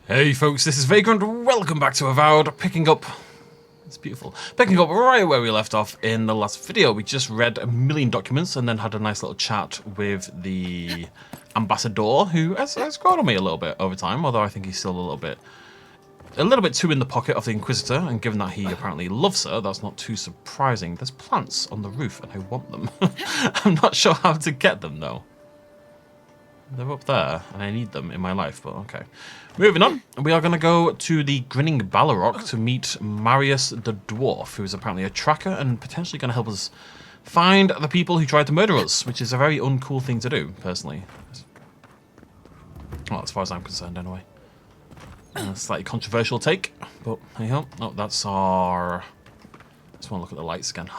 Hey folks, this is Vagrant. Welcome back to Avowed. Picking up, it's beautiful. Picking up right where we left off in the last video. We just read a million documents and then had a nice little chat with the ambassador, who has grown on me a little bit over time. Although I think he's still a little bit too in the pocket of the Inquisitor. And given that he apparently loves her, that's not too surprising. There's plants on the roof, and I want them. I'm not sure how to get them though. They're up there, and I need them in my life, but okay. Moving on, we are going to go to the Grinning Balrog to meet Marius the Dwarf, who is apparently a tracker and potentially going to help us find the people who tried to murder us, which is a very uncool thing to do, personally. Well, as far as I'm concerned, anyway. A slightly controversial take, but hey ho. Oh, that's our... I just want to look at the lights again.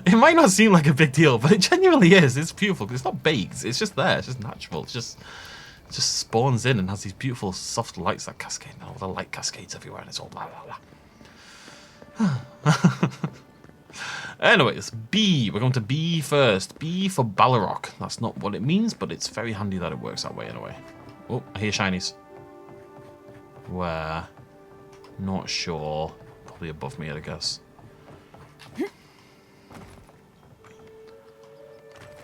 It might not seem like a big deal, but it genuinely is. It's beautiful. It's not baked. It's just there. It's just natural. It just spawns in and has these beautiful soft lights that cascade. All the light cascades everywhere, and it's all blah blah blah. Anyways, B. We're going to B first. B for Balrog. That's not what it means, but it's very handy that it works that way anyway. Oh, I hear shinies. Where? Not sure. Probably above me, I guess.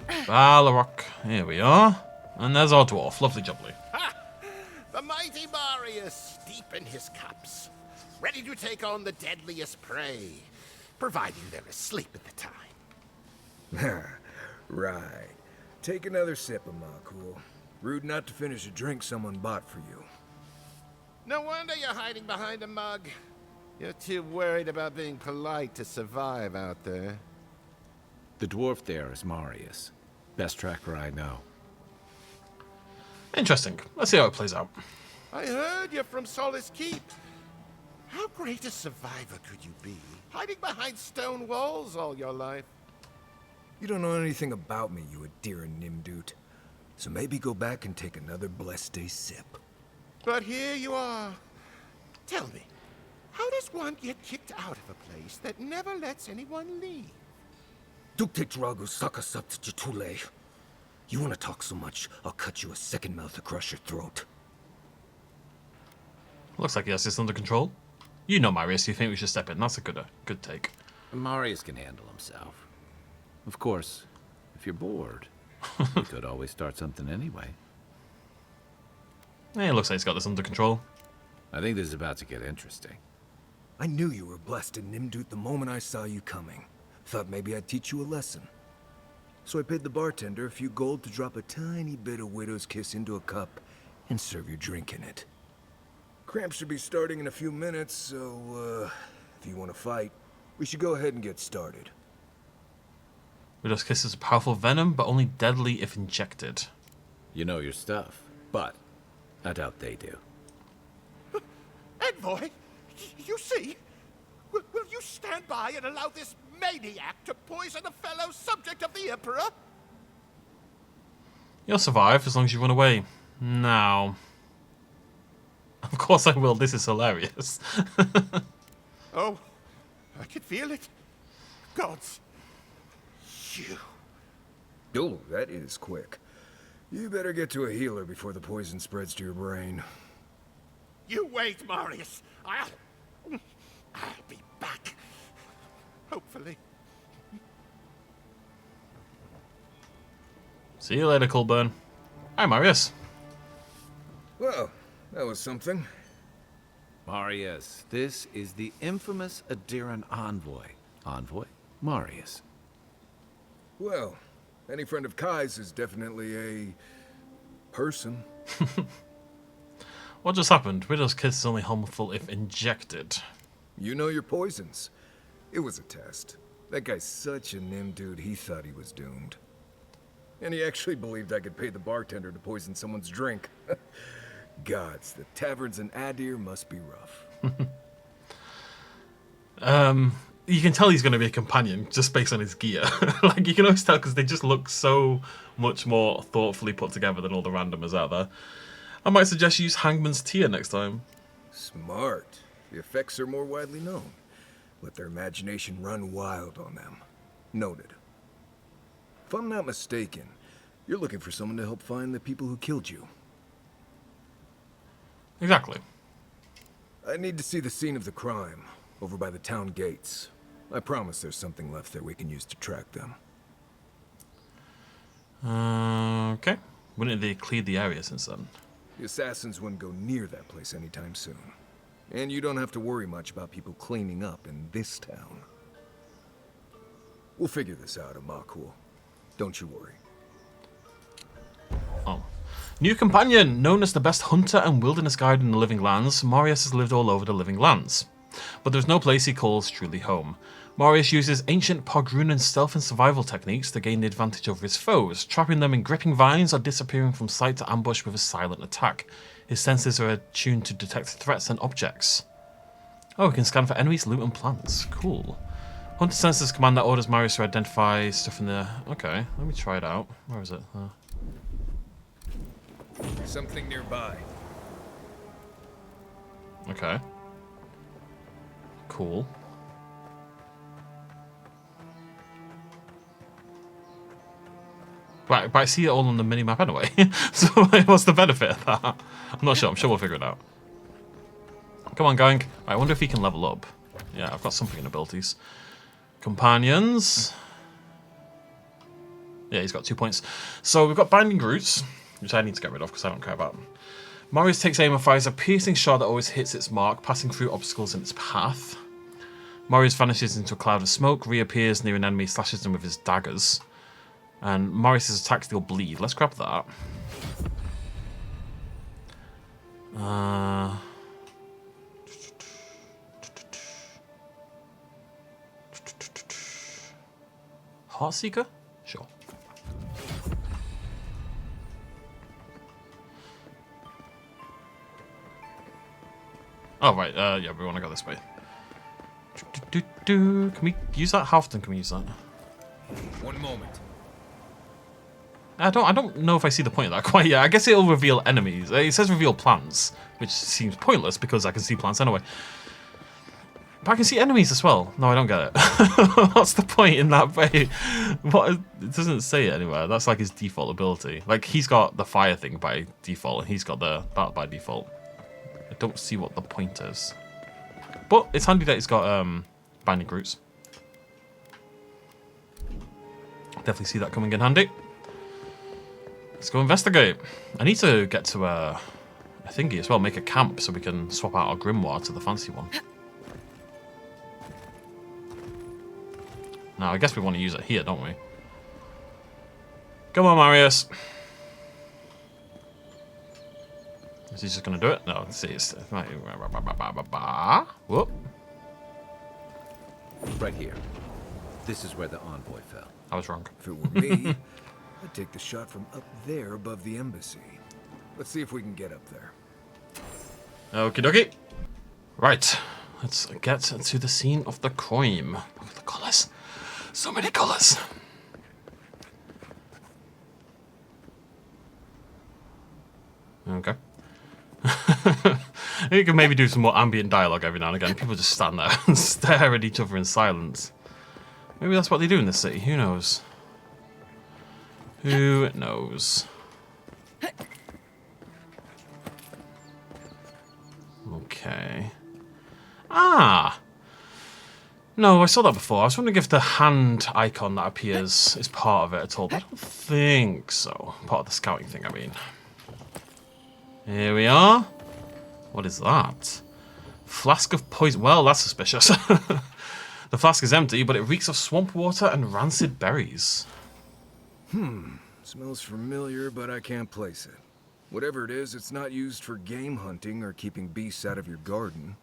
Balrog, here we are. And there's our dwarf, lovely jubbly. Ha! The mighty Marius, deep in his cups, ready to take on the deadliest prey, providing they're asleep at the time. Right. Take another sip of my cool. Rude not to finish a drink someone bought for you. No wonder you're hiding behind a mug. You're too worried about being polite to survive out there. The dwarf there is Marius. Best tracker I know. Interesting. Let's see how it plays out. I heard you're from Solace Keep. How great a survivor could you be, hiding behind stone walls all your life? You don't know anything about me, you Aedyr Nimdut. So maybe go back and take another blessed day sip. But here you are. Tell me, how does one get kicked out of a place that never lets anyone leave? Dukte Drago Sakasat Jitule. You want to talk so much, I'll cut you a second mouth across your throat. Looks like he has this under control. You know, Marius, you think we should step in. That's a good take. Marius can handle himself. Of course, if you're bored, you could always start something anyway. Yeah, it looks like he's got this under control. I think this is about to get interesting. I knew you were blessed in Nimdut the moment I saw you coming. Thought maybe I'd teach you a lesson. So I paid the bartender a few gold to drop a tiny bit of Widow's Kiss into a cup and serve your drink in it. Cramps should be starting in a few minutes, so, if you want to fight, we should go ahead and get started. Widow's Kiss is a powerful venom, but only deadly if injected. You know your stuff, but I doubt they do. Envoy, you see? Will you stand by and allow this maniac to poison a fellow subject of the Emperor? You'll survive as long as you run away. Now. Of course I will. This is hilarious. Oh, I can feel it. Gods. You. Oh, that is quick. You better get to a healer before the poison spreads to your brain. You wait, Marius. I'll be back. Hopefully. See you later, Colburn. Hi, Marius. Well, that was something. Marius, this is the infamous Aedyran envoy. Envoy? Marius. Well, any friend of Kai's is definitely a... person. What just happened? Widow's Kiss is only harmful if injected. You know your poisons. It was a test. That guy's such a Nimdut, he thought he was doomed. And he actually believed I could pay the bartender to poison someone's drink. Gods, the taverns in Aedyr must be rough. You can tell he's going to be a companion just based on his gear. Like, you can always tell because they just look so much more thoughtfully put together than all the randomers out there. I might suggest you use Hangman's Tear next time. Smart. The effects are more widely known. Let their imagination run wild on them. Noted. If I'm not mistaken, you're looking for someone to help find the people who killed you. Exactly. I need to see the scene of the crime, over by the town gates. I promise there's something left there we can use to track them. Okay. Wouldn't they cleared the area since then? The assassins wouldn't go near that place anytime soon. And you don't have to worry much about people cleaning up in this town. We'll figure this out, Amakul. Don't you worry. Oh. New companion! Known as the best hunter and wilderness guide in the Living Lands, Marius has lived all over the Living Lands. But there's no place he calls truly home. Marius uses ancient Pogrunan stealth and survival techniques to gain the advantage over his foes, trapping them in gripping vines or disappearing from sight to ambush with a silent attack. His senses are attuned to detect threats and objects. Oh, we can scan for enemies, loot and plants. Cool. Hunter senses command that orders Marius to identify stuff in the... Okay, let me try it out. Where is it? Something nearby. Okay. Cool. Right, but I see it all on the minimap anyway. So what's the benefit of that? I'm not sure. I'm sure we'll figure it out. Come on, gang. Right, I wonder if he can level up. Yeah, I've got something in abilities. Companions. Yeah, he's got 2 points. So we've got Binding Roots, which I need to get rid of because I don't care about them. Marius takes aim and fires a piercing shot that always hits its mark, passing through obstacles in its path. Marius vanishes into a cloud of smoke, reappears near an enemy, slashes them with his daggers. And Marius' attacks deal bleed. Let's grab that. Heartseeker? Sure. Oh, right. Yeah, we want to go this way. Can we use that? How often can we use that? One moment. I don't know if I see the point of that quite yet. I guess it'll reveal enemies. It says reveal plants, which seems pointless because I can see plants anyway. But I can see enemies as well. No, I don't get it. What's the point in that way? It doesn't say it anywhere. That's like his default ability. Like, he's got the fire thing by default, and he's got the bat by default. I don't see what the point is. But it's handy that he's got Binding Roots. Definitely see that coming in handy. Let's go investigate. I need to get to a thingy as well, make a camp so we can swap out our grimoire to the fancy one. Now, I guess we want to use it here, don't we? Come on, Marius. Is he just going to do it? No, let's see. Whoop. Right here. This is where the envoy fell. I was wrong. If it were me, I'd take the shot from up there above the embassy. Let's see if we can get up there. Okie dokie. Right. Let's get to the scene of the crime. Look at the colours. So many colours. Okay. You can maybe do some more ambient dialogue every now and again. People just stand there and stare at each other in silence. Maybe that's what they do in this city. Who knows? Who knows? Okay. Ah! No, I saw that before. I was wondering if the hand icon that appears is part of it at all, but I don't think so. Part of the scouting thing, I mean. Here we are. What is that? Flask of poison. Well, that's suspicious. The flask is empty, but it reeks of swamp water and rancid berries. Smells familiar, but I can't place it. Whatever it is, it's not used for game hunting or keeping beasts out of your garden.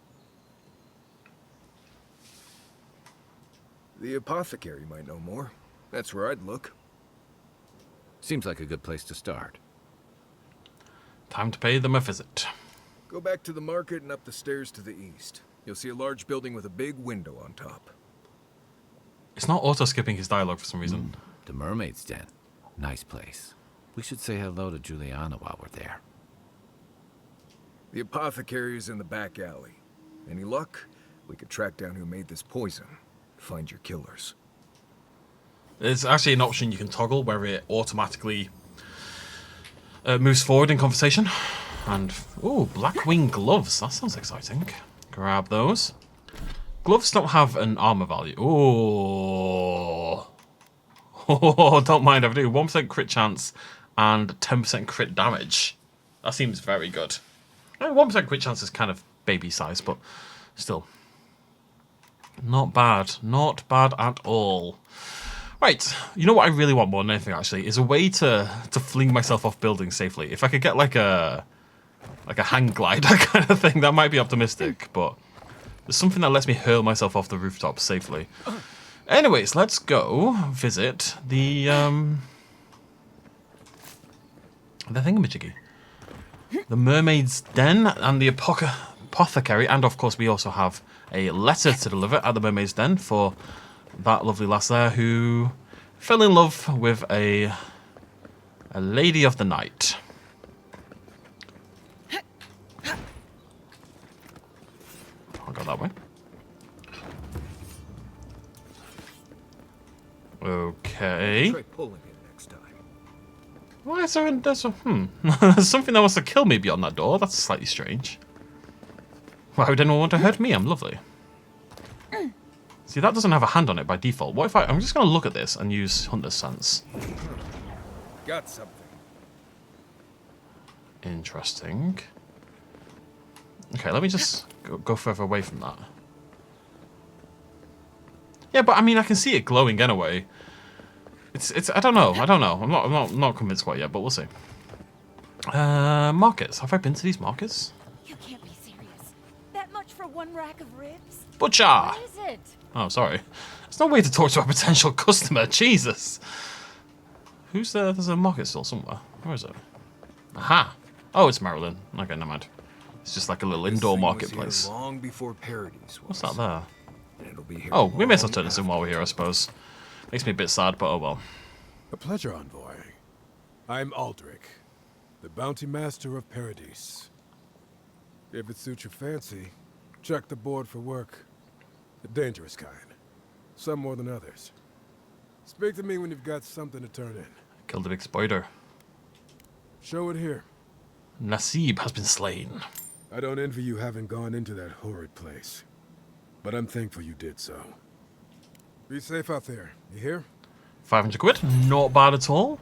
The apothecary might know more. That's where I'd look. Seems like a good place to start. Time to pay them a visit. Go back to the market and up the stairs to the east. You'll see a large building with a big window on top. It's not auto-skipping his dialogue for some reason. The mermaid's den. Nice place. We should say hello to Juliana while we're there. The apothecary is in the back alley. Any luck? We could track down who made this poison. Find your killers. There's actually an option you can toggle where it automatically moves forward in conversation. And, ooh, blackwing gloves. That sounds exciting. Grab those. Gloves don't have an armor value. Ooh. Oh, don't mind, I do. 1% crit chance and 10% crit damage. That seems very good. I mean, 1% crit chance is kind of baby size, but still. Not bad. Not bad at all. Right, you know what I really want more than anything, actually, is a way to fling myself off buildings safely. If I could get like a hang glider kind of thing, that might be optimistic, but there's something that lets me hurl myself off the rooftop safely. Anyways, let's go visit the thingamajiggy. The mermaid's den and the apothecary, and of course we also have a letter to deliver at the mermaid's den for that lovely lass there who fell in love with a lady of the night. I'll go that way. Okay. Try pulling it next time. Why is there there's something that wants to kill me beyond that door? That's slightly strange. Why would anyone want to hurt me? I'm lovely. See, that doesn't have a hand on it by default. What if I'm just going to look at this and use Hunter's Sense. Got something. Interesting. Okay, let me just go further away from that. Yeah, but I mean, I can see it glowing anyway. It's. I don't know. I'm not convinced quite yet, but we'll see. Markets. Have I been to these markets? You can't be serious. That much for one rack of ribs? Butcher. What is it? Oh, sorry. There's no way to talk to a potential customer. Jesus. Who's there? There's a market stall somewhere. Where is it? Aha. Oh, it's Marilyn. Okay, never mind. It's just like a little indoor marketplace. Long before Paradise was. What's that there? And it'll be here Oh, we may as well long turn this in while we're here, I suppose. Makes me a bit sad, but oh well. A pleasure, envoy. I'm Aldrich, the bounty master of Paradise. If it suits your fancy, check the board for work. The dangerous kind. Some more than others. Speak to me when you've got something to turn in. Killed a big spider. Show it here. Nasib has been slain. I don't envy you having gone into that horrid place. But I'm thankful you did so. Be safe out there, you hear? 500 quid. Not bad at all.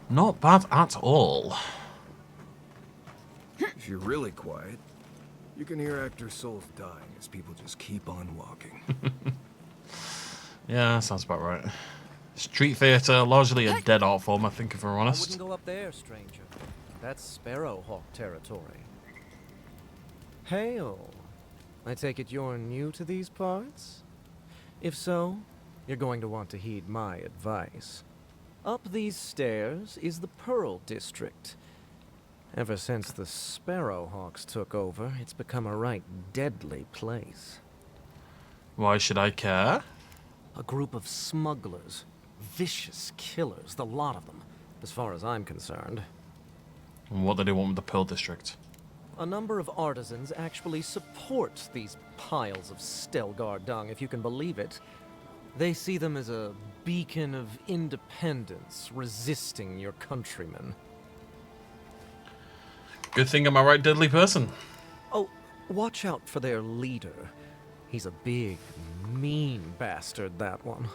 Not bad at all. If you're really quiet, you can hear actors' souls dying as people just keep on walking. Yeah, sounds about right. Street theatre, largely a dead art form, I think, if we're I honest. wouldn't go up there, stranger. That's Sparrowhawk territory. Hail. I take it you're new to these parts? If so, you're going to want to heed my advice. Up these stairs is the Pearl District. Ever since the Sparrowhawks took over, it's become a right deadly place. Why should I care? A group of smugglers, vicious killers, the lot of them, as far as I'm concerned. And what do they want with the Pearl District? A number of artisans actually support these piles of Stelgar dung, if you can believe it. They see them as a beacon of independence, resisting your countrymen. Good thing I'm a right deadly person. Oh, watch out for their leader. He's a big, mean bastard, that one.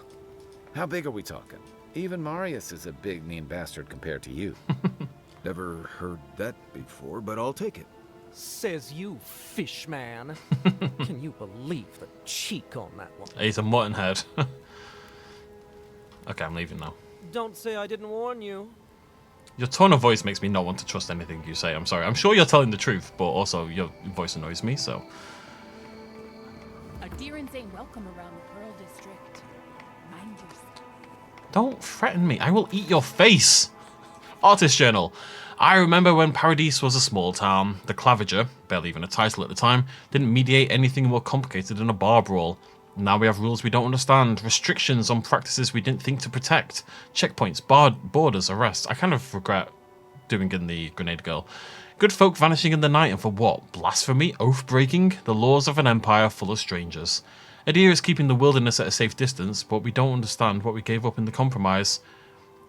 How big are we talking? Even Marius is a big, mean bastard compared to you. Never heard that before, but I'll take it. Says you, fish man. Can you believe the cheek on that one? He's a mutton head. Okay, I'm leaving now. Don't say I didn't warn you. Your tone of voice makes me not want to trust anything you say. I'm sorry. I'm sure you're telling the truth, but also your voice annoys me, so... Aedyr ain't welcome around the Pearl District. Mind yourself. Don't threaten me. I will eat your face. Artist journal. I remember when Paradise was a small town. The Claviger, barely even a title at the time, didn't mediate anything more complicated than a bar brawl. Now we have rules we don't understand, restrictions on practices we didn't think to protect, checkpoints, borders, arrests. I kind of regret doing in the Grenade Girl. Good folk vanishing in the night, and for what? Blasphemy? Oath-breaking? The laws of an empire full of strangers. Aedyr is keeping the wilderness at a safe distance, but we don't understand what we gave up in the compromise.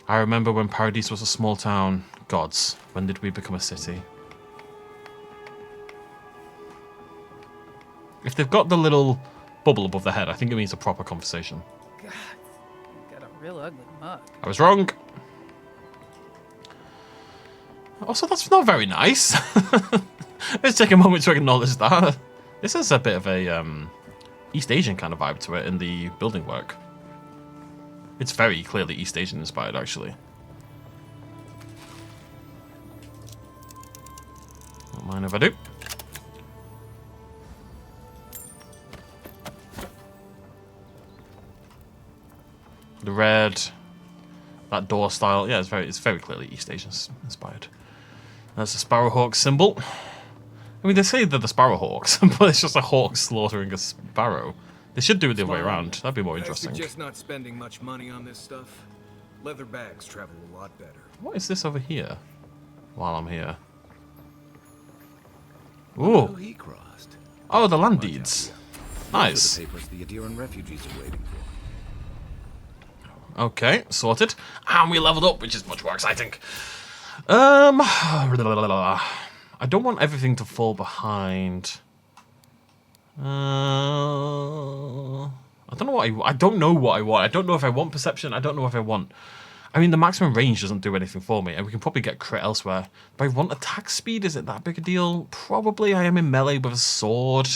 I remember when Paradise was a small town. Gods, when did we become a city? If they've got the little bubble above the head, I think it means a proper conversation. God, you got a real ugly mug. I was wrong. Also, that's not very nice. Let's take a moment to acknowledge that. This has a bit of a East Asian kind of vibe to it in the building work. It's very clearly East Asian inspired, actually. Don't mind if I do. The red, that door style, yeah, it's very clearly East Asian inspired. That's the Sparrowhawk symbol. I mean, they say they're the Sparrowhawks, but it's just a hawk slaughtering a sparrow. They should do it the other way around. That'd be more interesting. I suggest not spending much money on this stuff. Leather bags travel a lot better. What is this over here? While I'm here. Oh, Ooh. he crossed. Oh, the land deeds. Nice. Those are the papers the Aedyran refugees are waiting for. Okay, sorted. And we leveled up, which is much more exciting. I don't want everything to fall behind. I don't know what I don't know what I want. I don't know if I want perception. I don't know if I want. I mean, the maximum range doesn't do anything for me, and we can probably get crit elsewhere. But I want attack speed. Is it that big a deal? Probably. I am in melee with a sword.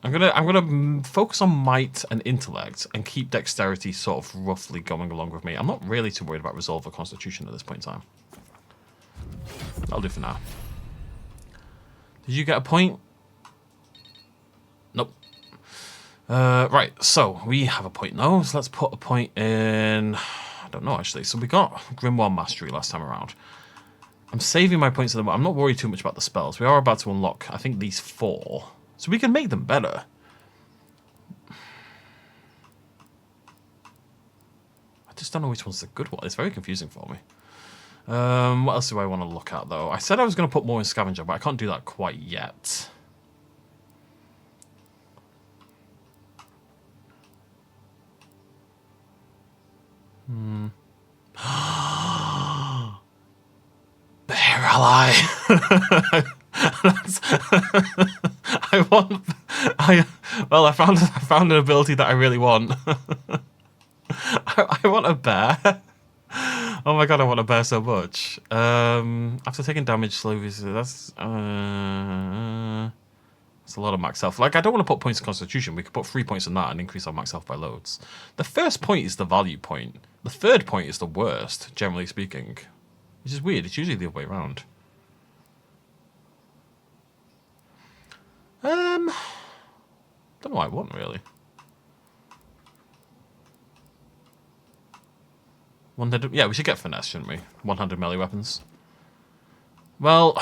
I'm gonna focus on might and intellect and keep dexterity sort of roughly going along with me. I'm not really too worried about resolve or constitution at this point in time. That'll do for now. Did you get a point? Nope. Right, so we have a point now. So let's put a point in. I don't know actually. So we got Grimoire Mastery last time around. I'm saving my points at the moment. I'm not worried too much about the spells. We are about to unlock, I think, these 4. So we can make them better. I just don't know which one's the good one. It's very confusing for me. What else do I want to look at, though? I said I was going to put more in Scavenger, but I can't do that quite yet. Bear ally. Well, I found an ability that I really want. I want a bear. Oh my god, I want a bear so much. After taking damage slowly, that's a lot of max health. Like, I don't want to put points in Constitution. We could put 3 points in that and increase our max health by loads. The first point is the value point. The third point is the worst, generally speaking. Which is weird. It's usually the other way around. Don't know what I want, really. 100, yeah, we should get finesse, shouldn't we? 100 melee weapons. Well,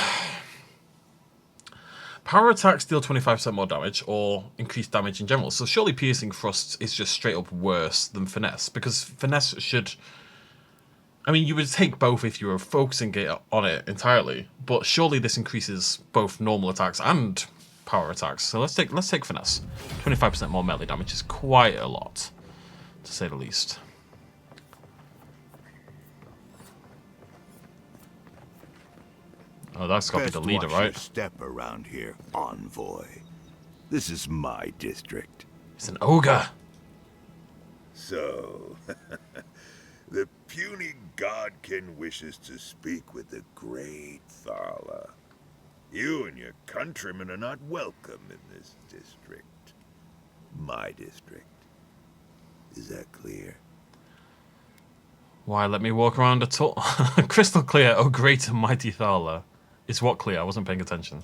power attacks deal 25% more damage or increase damage in general. So surely piercing thrust is just straight up worse than finesse, because finesse should. I mean, you would take both if you were focusing it on it entirely, but surely this increases both normal attacks and power attacks. So let's take finesse. 25% more melee damage is quite a lot, to say the least. Oh, that's got to be the leader, Best watch right? your step around here, envoy. This is my district. It's an ogre. So, the puny godkin wishes to speak with the great Thala. You and your countrymen are not welcome in this district. My district. Is that clear? Why, let me walk around at all. Crystal clear, oh great and mighty Thala. It's what clear? I wasn't paying attention.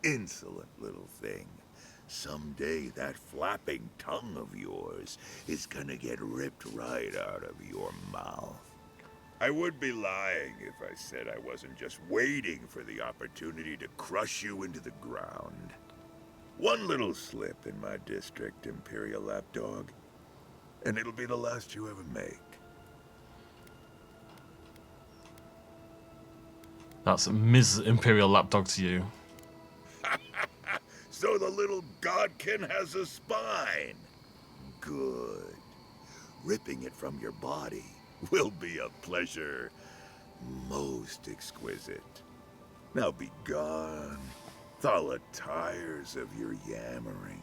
Insolent little thing. Someday that flapping tongue of yours is gonna get ripped right out of your mouth. I would be lying if I said I wasn't just waiting for the opportunity to crush you into the ground. One little slip in my district, Imperial Lapdog, and it'll be the last you ever make. That's Ms. Imperial Lapdog to you. So the little godkin has a spine. Good. Ripping it from your body will be a pleasure most exquisite. Now be gone. The tires of your yammering.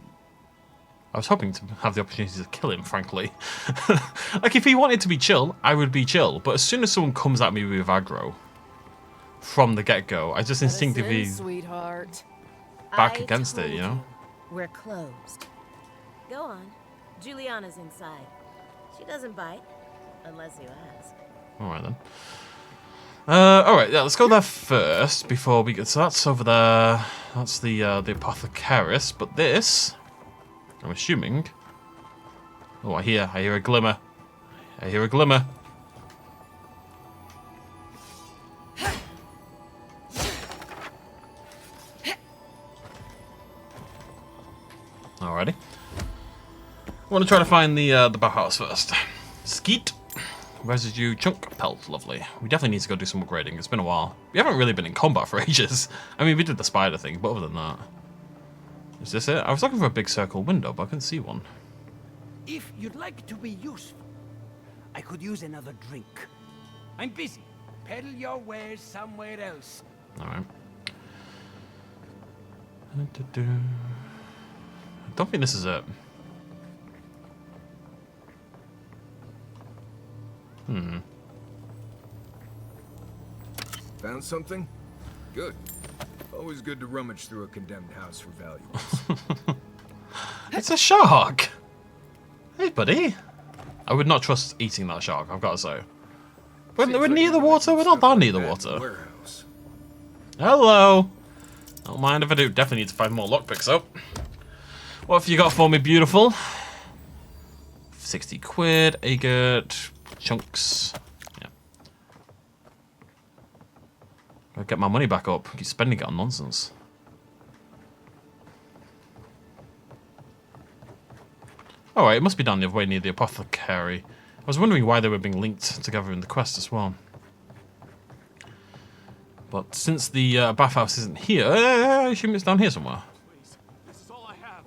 I was hoping to have the opportunity to kill him, frankly. Like, if he wanted to be chill, I would be chill. But as soon as someone comes at me with aggro, from the get-go, I just instinctively sweetheart. back against it, you know? We're closed. Go on. Juliana's inside. She doesn't bite, unless you ask. Alright then. Alright, yeah, let's go there first before we get... So that's over there. That's the apothecaris. But this, I'm assuming... Oh, I hear a glimmer. I hear a glimmer. Alrighty. I want to try to find the Bauhaus first. Skeet. Residue chunk pelt, lovely. We definitely need to go do some upgrading. It's been a while. We haven't really been in combat for ages. I mean, we did the spider thing, but other than that... Is this it? I was looking for a big circle window, but I couldn't see one. If you'd like to be useful, I could use another drink. I'm busy. Peddle your wares somewhere else. Alright. I don't think this is it. Found something? Good. Always good to rummage through a condemned house for valuables. It's a shark! Hey, buddy. I would not trust eating that shark, I've got to say. We're near the water, we're not that near the water. Warehouse. Hello! Don't mind if I do. Definitely need to find more lockpicks, though. What have you got for me, beautiful? 60 quid, agate, chunks. Yeah. Gotta get my money back up. I keep spending it on nonsense. Alright, it must be down the other way near the apothecary. I was wondering why they were being linked together in the quest as well. But since the bathhouse isn't here, I assume it's down here somewhere. This is all I have.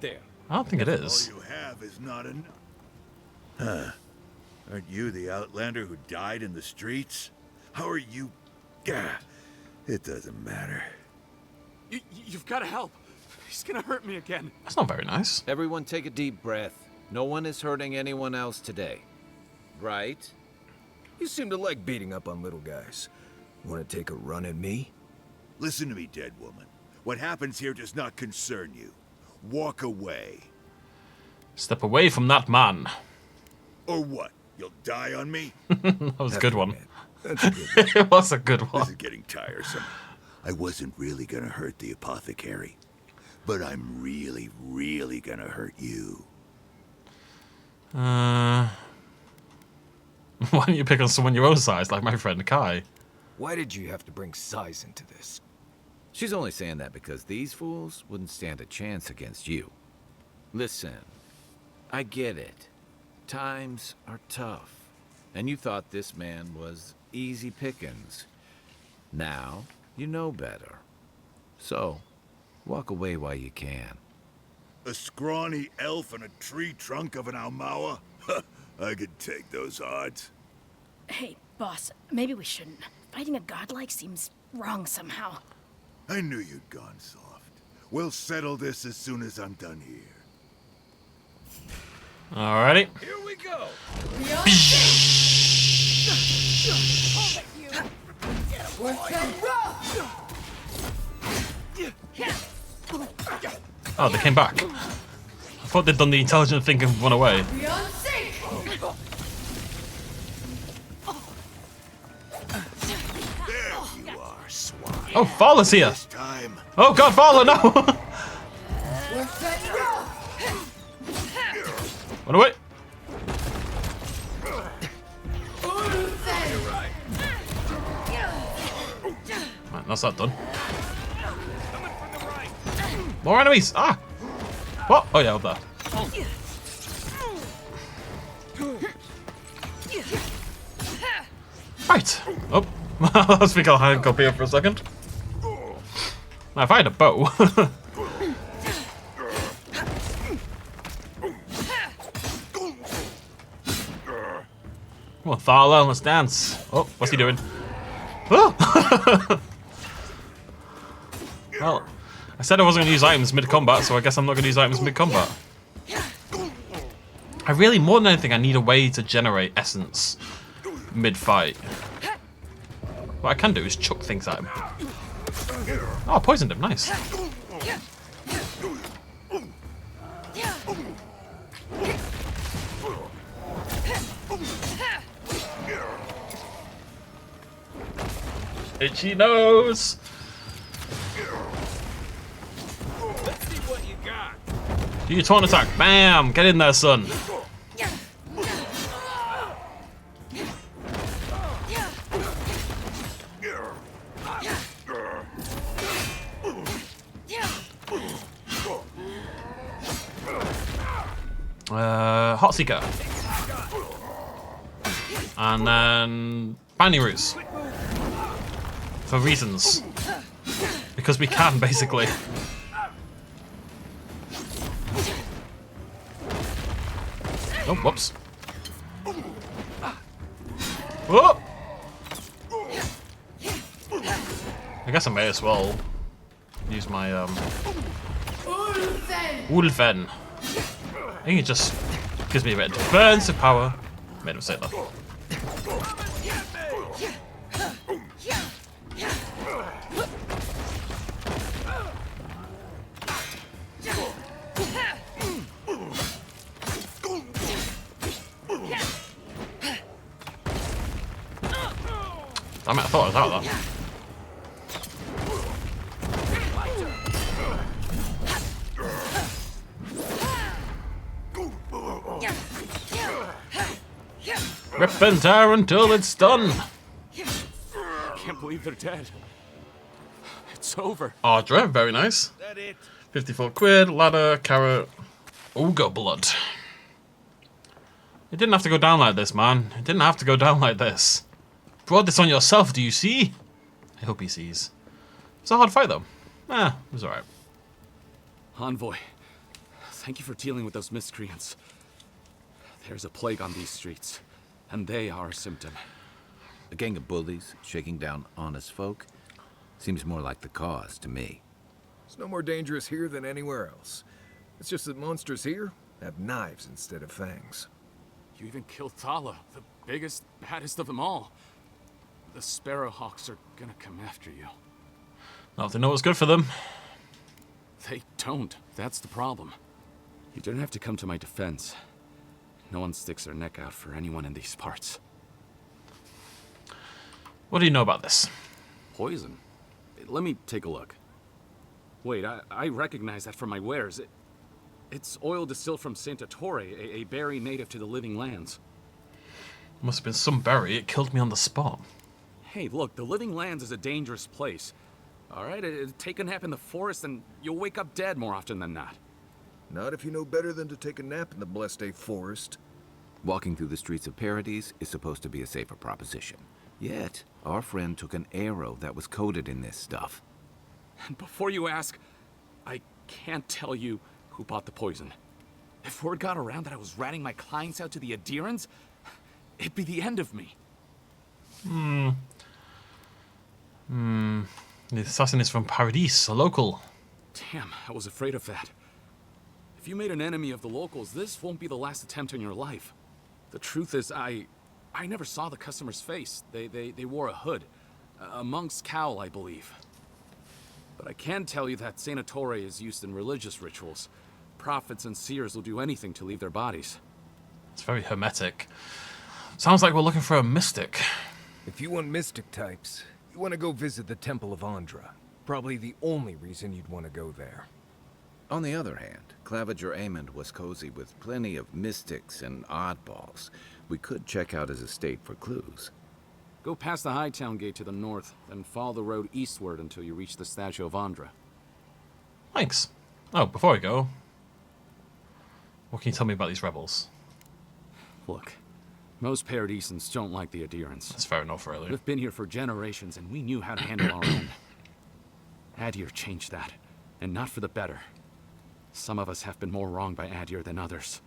There. I don't think it is. All you have is not enough. Huh. Aren't you the outlander who died in the streets? How are you... Gah. It doesn't matter. You've got to help. He's gonna hurt me again. That's not very nice. Everyone take a deep breath. No one is hurting anyone else today. Right? You seem to like beating up on little guys. Want to take a run at me? Listen to me, dead woman. What happens here does not concern you. Walk away. Step away from that man. Or what? You'll die on me? That was a good one. That's a good one. It was a good one. This is getting tiresome. I wasn't really gonna hurt the apothecary. But I'm really, really gonna hurt you. Why don't you pick on someone your own size, like my friend Kai? Why did you have to bring size into this? She's only saying that because these fools wouldn't stand a chance against you. Listen, I get it. Times are tough. And you thought this man was easy pickings. Now, you know better. So, walk away while you can. A scrawny elf and a tree trunk of an Almawa? I could take those odds. Hey, boss, maybe we shouldn't. Fighting a godlike seems wrong somehow. I knew you'd gone soft. We'll settle this as soon as I'm done here. Alrighty. Here we go. Oh, they came back. I thought they'd done the intelligent thing and run away. There you are, swine. Oh, Fowler's here. This time, Oh god, Fowler, no! Run away. Right, that's that done. More enemies! Ah! What? Oh yeah, up there. Right. Oh, I was thinking I'll go here for a second. Now, if I had a bow. Come on, Thala, let's dance. Oh, what's he doing? Oh! Well, I said I wasn't going to use items mid-combat, so I guess I'm not going to use items mid-combat. I really, more than anything, I need a way to generate essence mid-fight. What I can do is chuck things at him. Oh, I poisoned him. Nice. Itchy nose. Let's see what you got. Do your taunt attack. Bam! Get in there, son. Hot Seeker. And then Binding Roots. For reasons. Because we can, basically. Oh, whoops. Whoop! I guess I may as well use my, Ulfen. I think it just gives me a bit of defensive power. Made him say that. Damn it, I thought I was out of that. Rip and tear until it's done. I can't believe they're dead. It's over. Aedyr, very nice. 54 quid, ladder, carrot, ogre blood. It didn't have to go down like this, man. It didn't have to go down like this. Brought this on yourself, do you see? I hope he sees. It's a hard fight, though. It was alright. Envoy, thank you for dealing with those miscreants. There's a plague on these streets, and they are a symptom. A gang of bullies shaking down honest folk seems more like the cause to me. It's no more dangerous here than anywhere else. It's just that monsters here have knives instead of fangs. You even killed Thala, the biggest, baddest of them all. The Sparrowhawks are gonna come after you. Not if they know what's good for them. They don't. That's the problem. You didn't have to come to my defense. No one sticks their neck out for anyone in these parts. What do you know about this? Poison? Let me take a look. Wait, I recognize that from my wares. It's oil distilled from Santa Torre, a berry native to the Living Lands. Must have been some berry. It killed me on the spot. Hey, look, the Living Lands is a dangerous place. All right, take a nap in the forest and you'll wake up dead more often than not. Not if you know better than to take a nap in the blessed A forest. Walking through the streets of Paradise is supposed to be a safer proposition. Yet, our friend took an arrow that was coated in this stuff. And before you ask, I can't tell you who bought the poison. If word got around that I was ratting my clients out to the Aedyrans, it'd be the end of me. The assassin is from Paradise, a local. Damn, I was afraid of that. If you made an enemy of the locals, this won't be the last attempt in your life. The truth is, I never saw the customer's face. They wore a hood. A monk's cowl, I believe. But I can tell you that Santa Torre is used in religious rituals. Prophets and seers will do anything to leave their bodies. It's very hermetic. Sounds like we're looking for a mystic. If you want mystic types, you want to go visit the Temple of Andra. Probably the only reason you'd want to go there. On the other hand, Claviger Amond was cozy with plenty of mystics and oddballs. We could check out his estate for clues. Go past the Hightown Gate to the north, then follow the road eastward until you reach the statue of Andra. Thanks. Oh, before I go, what can you tell me about these rebels? Look, most Paradisans don't like the Aedyrans. That's fair enough, really. We've been here for generations, and we knew how to handle our own. Aedyr changed that, and not for the better. Some of us have been more wronged by Aedyr than others.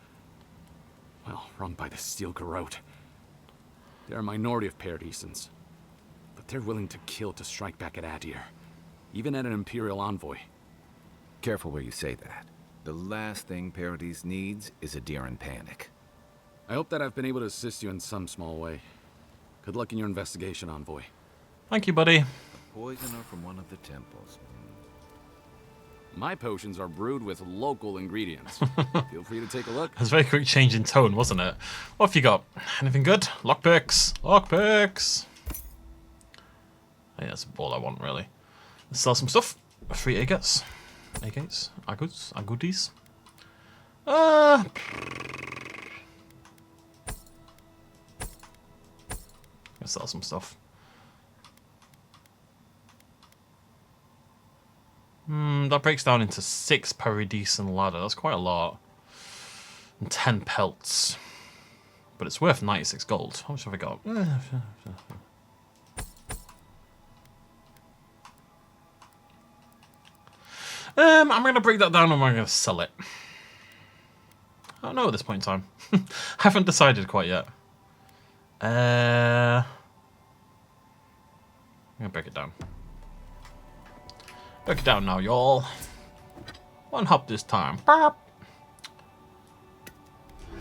Well, wronged by the Steel Garrote. They're a minority of Paradisans, but they're willing to kill to strike back at Aedyr. even at an Imperial envoy. Careful where you say that. The last thing Paradis needs is Aedyr in panic. I hope that I've been able to assist you in some small way. Good luck in your investigation, envoy. Thank you, buddy. A poisoner from one of the temples. My potions are brewed with local ingredients. Feel free to take a look. It was a very quick change in tone, wasn't it? What have you got? Anything good? Lockpicks. Lockpicks. I think that's all I want, really. Let's sell some stuff. Free agates. Agates? Aguds? Agudis? Let's sell some stuff. That breaks down into 6 Paradis and ladder. That's quite a lot. And 10 pelts. But it's worth 96 gold. How much have I got? I'm going to break that down and I'm going to sell it. I don't know at this point in time. Haven't decided quite yet. I'm going to break it down. Break it down now, y'all. One hop this time.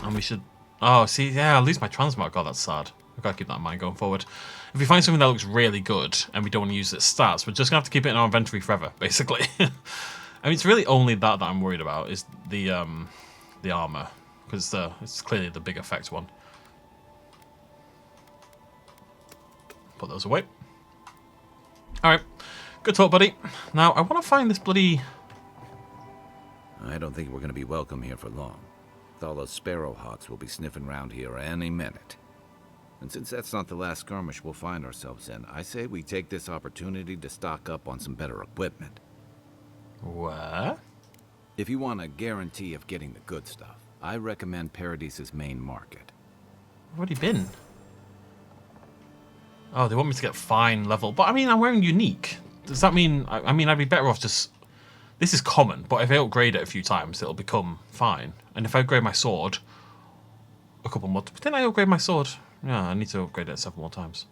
And we should... Oh, see, yeah, I lose my transmog. God, that's sad. I've got to keep that in mind going forward. If we find something that looks really good and we don't want to use its stats, we're just going to have to keep it in our inventory forever, basically. I mean, it's really only that I'm worried about, is the armor. Because it's clearly the big effect one. Put those away. Alright. Good talk, buddy. Now, I want to find this bloody... I don't think we're going to be welcome here for long. All those SPARROWHAWKS will be sniffing around here any minute. And since that's not the last skirmish we'll find ourselves in, I say we take this opportunity to stock up on some better equipment. What? If you want a guarantee of getting the good stuff, I recommend Paradis' main market. Where have you been? Oh, they want me to get fine level. But, I mean, I'm wearing unique. Does that mean... I mean, I'd be better off just... This is common, but if I upgrade it a few times, it'll become fine. And if I upgrade my sword... A couple more... Didn't I upgrade my sword? Yeah, I need to upgrade it 7 more times.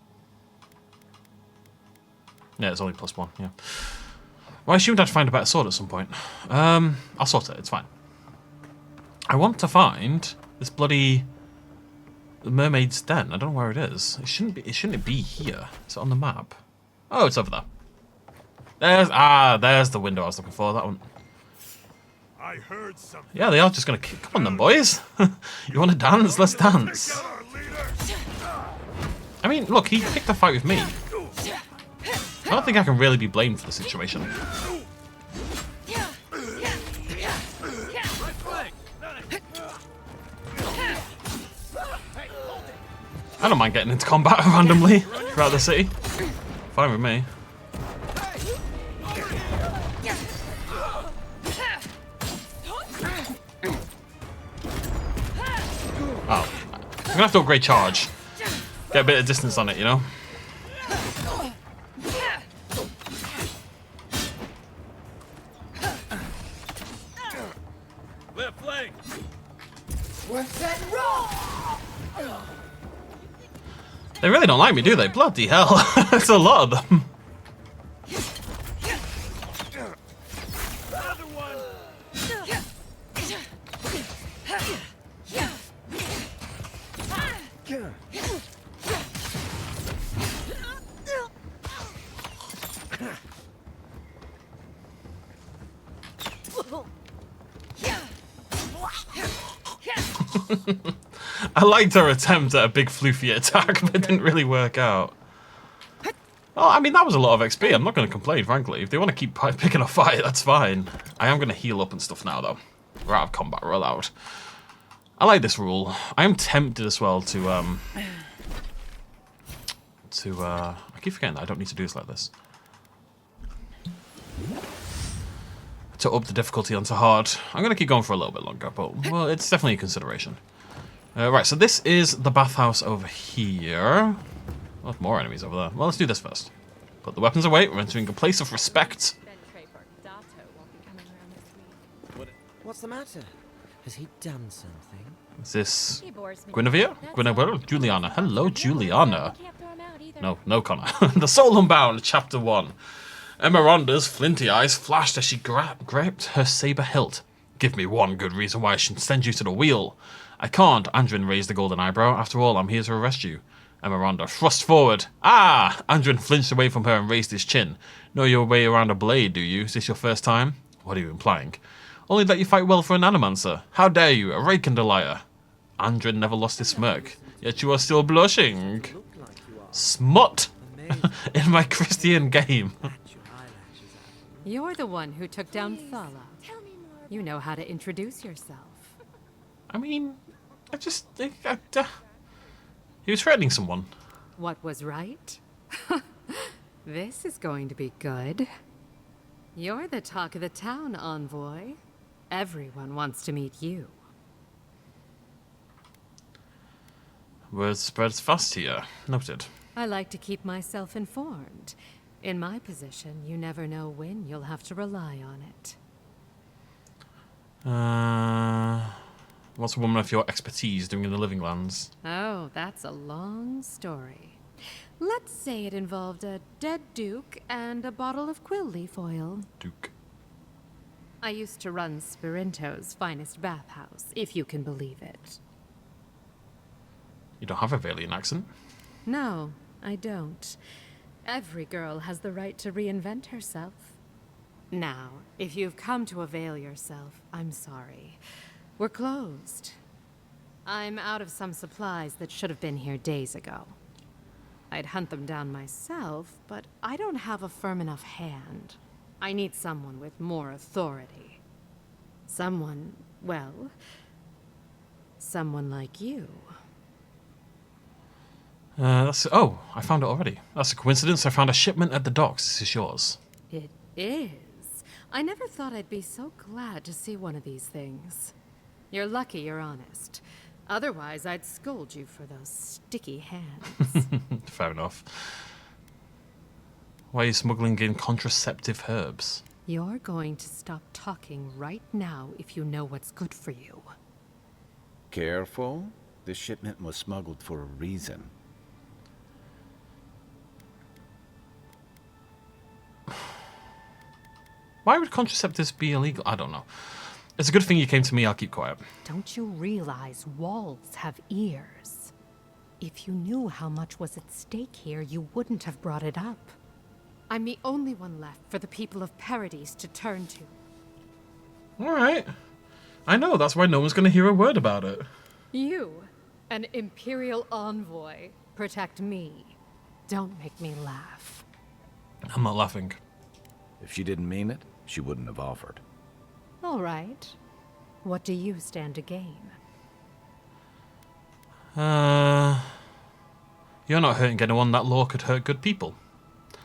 Yeah, it's only +1, yeah. Well, I assumed I'd find a better sword at some point. I'll sort it, it's fine. I want to find this bloody... The mermaid's den. I don't know where it is. It shouldn't be here. Is it on the map? Oh, it's over there. There's the window I was looking for. That one. I heard something. Yeah, they are just gonna kick. Come on, then, boys. You want to dance? Let's dance. I mean, look, he picked a fight with me. I don't think I can really be blamed for the situation. I don't mind getting into combat randomly throughout the city. Fine with me. Oh, I'm gonna have to upgrade charge. Get a bit of distance on it, you know? Left leg. What's that wrong? They really don't like me, do they? Bloody hell. There's a lot of them. Another one. I liked her attempt at a big floofy attack, but it didn't really work out. Well, I mean, that was a lot of XP. I'm not going to complain, frankly. If they want to keep picking a fight, that's fine. I am going to heal up and stuff now, though. We're out of combat. We're allowed. I like this rule. I am tempted as well to I keep forgetting that I don't need to do this like this. To up the difficulty onto hard. I'm going to keep going for a little bit longer, but, well, it's definitely a consideration. Right, so this is the bathhouse over here. Oh, there's more enemies over there. Well, let's do this first. Put the weapons away. We're entering a place of respect. What's the matter? Has he done something? Is this Guinevere? Guinevere? Juliana. Hello, Juliana. No, Connor. The Soul Unbound, Chapter 1. Emeranda's flinty eyes flashed as she gripped her saber hilt. Give me one good reason why I should send you to the wheel. I can't, Andrin raised a golden eyebrow. After all, I'm here to arrest you. Emeranda thrust forward. Ah! Andrin flinched away from her and raised his chin. Know your way around a blade, do you? Is this your first time? What are you implying? Only that you fight well for an animancer. How dare you, a rake and a liar. Andrin never lost his smirk. Yet you are still blushing. Smut! In my Christian game. You're the one who took down Thala. You know how to introduce yourself. I mean, I just think he was threatening someone. What was right? This is going to be good. You're the talk of the town, envoy. Everyone wants to meet you. Word spreads fast here. Noted. I like to keep myself informed. In my position, you never know when you'll have to rely on it. What's a woman of your expertise doing in the Living Lands? Oh, that's a long story. Let's say it involved a dead duke and a bottle of quill leaf oil. Duke. I used to run Sperinto's finest bathhouse, if you can believe it. You don't have a Valian accent? No, I don't. Every girl has the right to reinvent herself. Now, if you've come to avail yourself, I'm sorry. We're closed. I'm out of some supplies that should have been here days ago. I'd hunt them down myself, but I don't have a firm enough hand. I need someone with more authority. Someone, well, someone like you. Oh, I found it already. That's a coincidence. I found a shipment at the docks. This is yours. It is. I never thought I'd be so glad to see one of these things. You're lucky you're honest. Otherwise, I'd scold you for those sticky hands. Fair enough. Why are you smuggling in contraceptive herbs? You're going to stop talking right now if you know what's good for you. Careful. This shipment was smuggled for a reason. Why would contraceptives be illegal? I don't know. It's a good thing you came to me. I'll keep quiet. Don't you realize walls have ears? If you knew how much was at stake here, you wouldn't have brought it up. I'm the only one left for the people of Paradise to turn to. All right. I know. That's why no one's going to hear a word about it. You, an Imperial envoy, protect me. Don't make me laugh. I'm not laughing. If she didn't mean it, she wouldn't have offered. All right. What do you stand to gain? You're not hurting anyone. That law could hurt good people.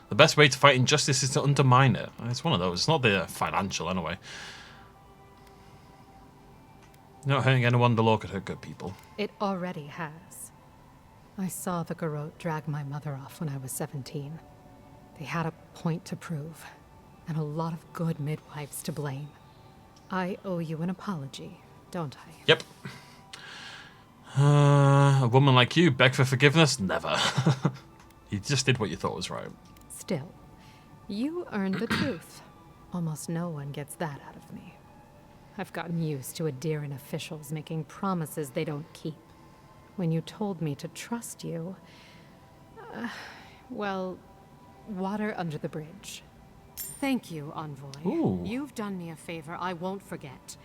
The best way to fight injustice is to undermine it. It's one of those. It's not the financial, anyway. You're not hurting anyone. The law could hurt good people. It already has. I saw the Garrote drag my mother off when I was 17. They had a point to prove, and a lot of good midwives to blame. I owe you an apology, don't I? Yep. A woman like you beg for forgiveness? Never. You just did what you thought was right. Still, you earned the truth. Almost no one gets that out of me. I've gotten used to Aedyr officials making promises they don't keep. When you told me to trust you, well, water under the bridge. Thank you, envoy. Ooh. You've done me a favor I won't forget.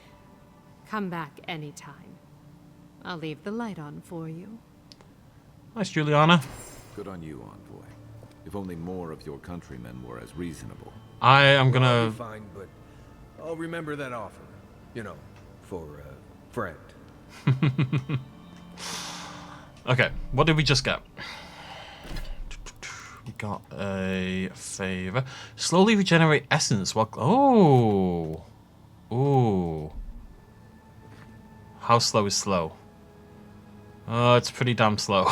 Come back anytime. I'll leave the light on for you. Nice, Juliana. Good on you, envoy. If only more of your countrymen were as reasonable. I am I'll gonna... be fine, but I'll remember that offer. You know, for a friend. Okay, what did we just get? We got a favor. Slowly regenerate essence while... Oh! Ooh. How slow is slow? Oh, it's pretty damn slow.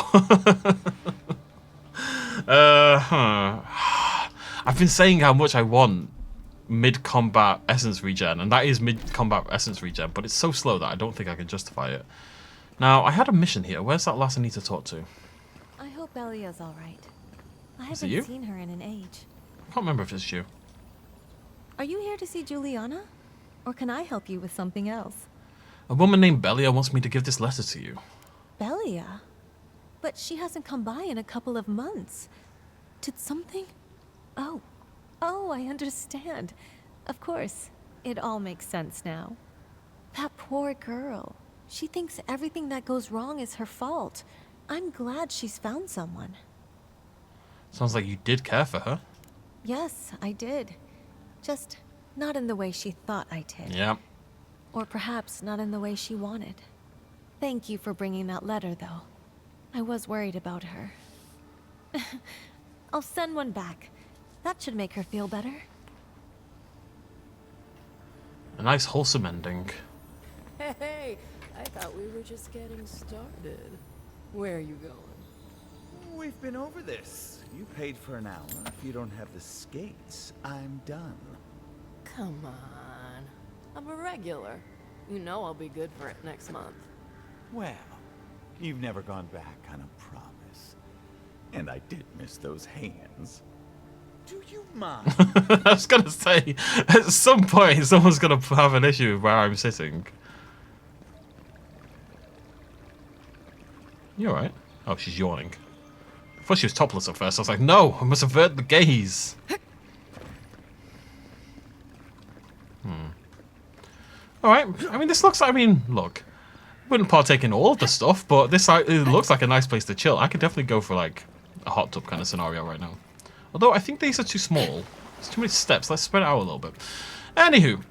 I've been saying how much I want mid-combat essence regen, and that is mid-combat essence regen, but it's so slow that I don't think I can justify it. Now, I had a mission here. Where's that lass I need to talk to? I hope Elia's all right. I Is it haven't you? seen her in an age. I can't remember if it's you. Are you here to see Juliana? Or can I help you with something else? A woman named Belia wants me to give this letter to you. Belia? But she hasn't come by in a couple of months. Did something? Oh, I understand. Of course, it all makes sense now. That poor girl. She thinks everything that goes wrong is her fault. I'm glad she's found someone. Sounds like you did care for her. Yes, I did. Just not in the way she thought I did. Yeah. Or perhaps not in the way she wanted. Thank you for bringing that letter, though. I was worried about her. I'll send one back. That should make her feel better. A nice wholesome ending. Hey, I thought we were just getting started. Where are you going? We've been over this. You paid for an hour. If you don't have the skates, I'm done. Come on. I'm a regular. You know I'll be good for it next month. Well, you've never gone back on a promise. And I did miss those hands. Do you mind? I was gonna say, at some point, someone's gonna have an issue with where I'm sitting. You alright? Oh, she's yawning. I thought she was topless at first. I was like, no, I must avert the gaze. Alright, I mean, this looks, I mean, look. Wouldn't partake in all of the stuff, but this it looks like a nice place to chill. I could definitely go for, like, a hot tub kind of scenario right now. Although, I think these are too small. There's too many steps. Let's spread it out a little bit. Anywho.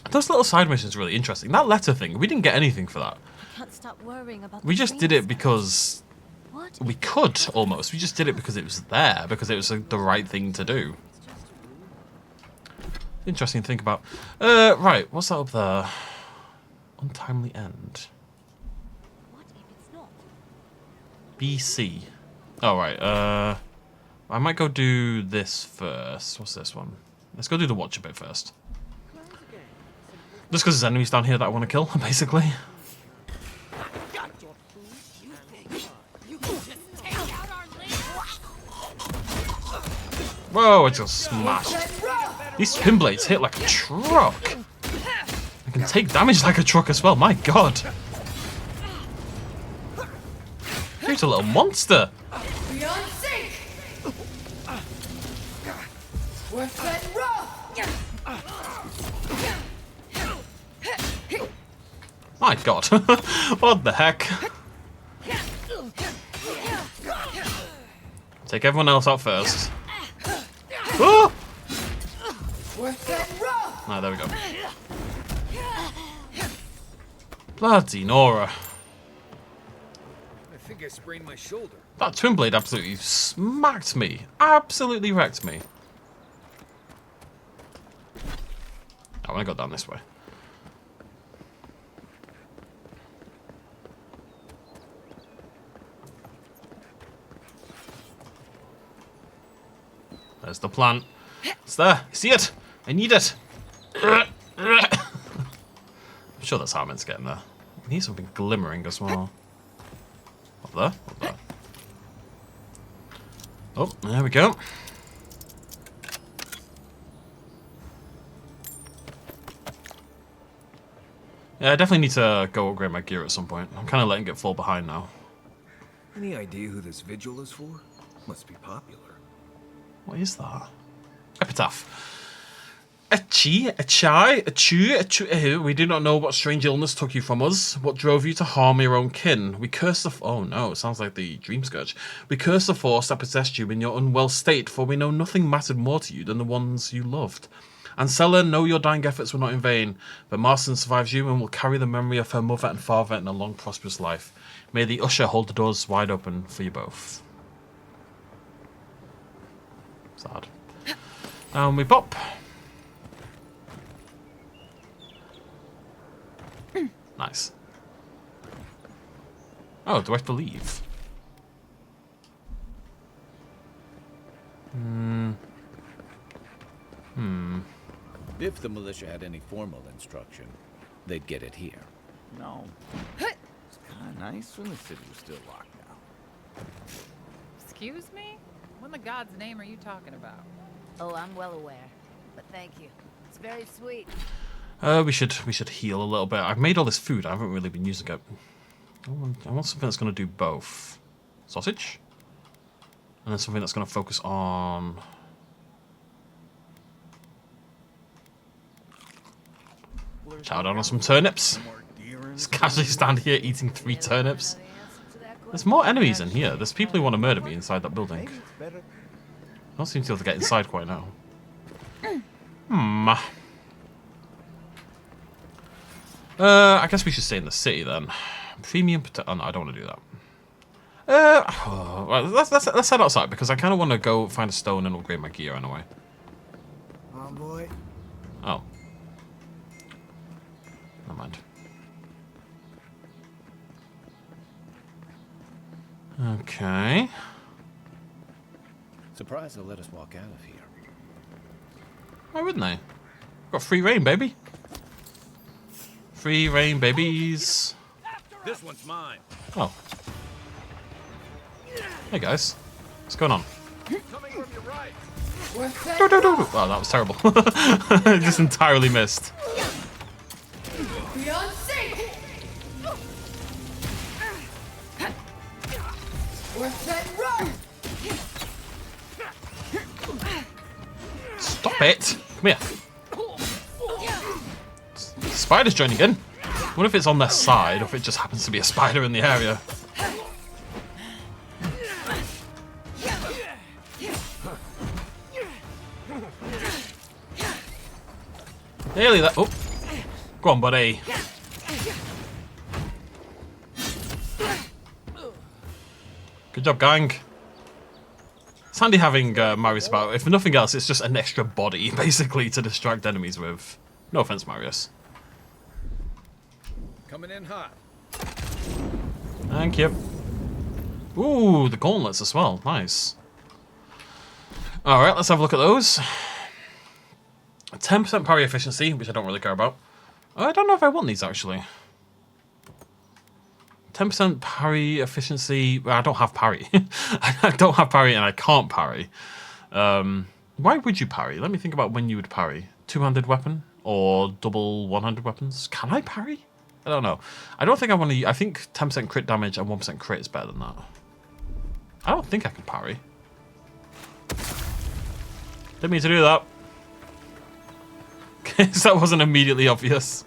Those little side missions are really interesting. That letter thing, we didn't get anything for that. I can't stop worrying about We just did it because What? we could, almost. We just did it because it was there, because it was the right thing to do. Interesting to think about. Right, what's that up there? Untimely end. What if it's not? BC. Oh, right, I might go do this first. What's this one? Let's go do the watch a bit first. Just because there's enemies down here that I want to kill, basically. Whoa, I just smashed. These twin blades hit like a truck. I can take damage like a truck as well, my god. Here's a little monster. Beyond sync. We're set rough. My god. What the heck? Take everyone else out first. Oh! We're set rough. Ah, there we go. Bloody Nora. I think I sprained my shoulder. That twin blade absolutely smacked me. Absolutely wrecked me. I want to go down this way. There's the plant. It's there. You see it? I need it. I'm sure that's how I'm meant to get in there. I need something glimmering as well. Up there? Up there. Oh, there we go. Yeah, I definitely need to go upgrade my gear at some point. I'm kind of letting it fall behind now. Any idea who this vigil is for? Must be popular. What is that? Epitaph. A chi, a chai, a chew, a chew. We do not know what strange illness took you from us. What drove you to harm your own kin? We curse the... Oh no, it sounds like the Dream Scourge. We curse the force that possessed you in your unwell state, for we know nothing mattered more to you than the ones you loved. Ancella, know your dying efforts were not in vain, but Marston survives you and will carry the memory of her mother and father in a long, prosperous life. May the Usher hold the doors wide open for you both. Sad. And we pop. Nice. Oh, do I have to leave? If the militia had any formal instruction, they'd get it here. No. It's kind of nice when the city was still locked down. Excuse me? What in the God's name are you talking about? Oh, I'm well aware. but thank you. It's very sweet. We should heal a little bit. I've made all this food. I haven't really been using it. I want something that's going to do both. Sausage. And then something that's going to focus on... Chow down on some turnips. Just casually stand here eating 3 turnips. There's more enemies in here. There's people who want to murder me inside that building. I don't seem to be able to get inside quite now. I guess we should stay in the city then. Premium oh no, I don't want to do that. Right, let's head outside because I kind of want to go find a stone and upgrade my gear anyway. Envoy. Oh. Never mind. Okay. Surprised they'll let us walk out of here. Why wouldn't they? Got free reign, baby. Free reign, babies. This one's mine. Oh. Hey guys. What's going on? Coming from your right. Oh, that was terrible. Just entirely missed. Beyond safe. Worth that run. Stop it! Come here. Spider's joining in. What if it's on their side, or if it just happens to be a spider in the area? Nearly that. Oh, go on, buddy. Good job, gang. It's handy having Marius about. If nothing else, it's just an extra body, basically, to distract enemies with. No offense, Marius. Coming in hot. Thank you. Ooh, the gauntlets as well. Nice. Alright, let's have a look at those. 10% parry efficiency, which I don't really care about. I don't know if I want these, actually. 10% parry efficiency. Well, I don't have parry. I don't have parry and I can't parry. Why would you parry? Let me think about when you would parry. Two-handed weapon or double one-handed weapons? Can I parry? I don't know. I don't think I want to. I think 10% crit damage and 1% crit is better than that. I don't think I can parry. Didn't mean to do that. So that wasn't immediately obvious.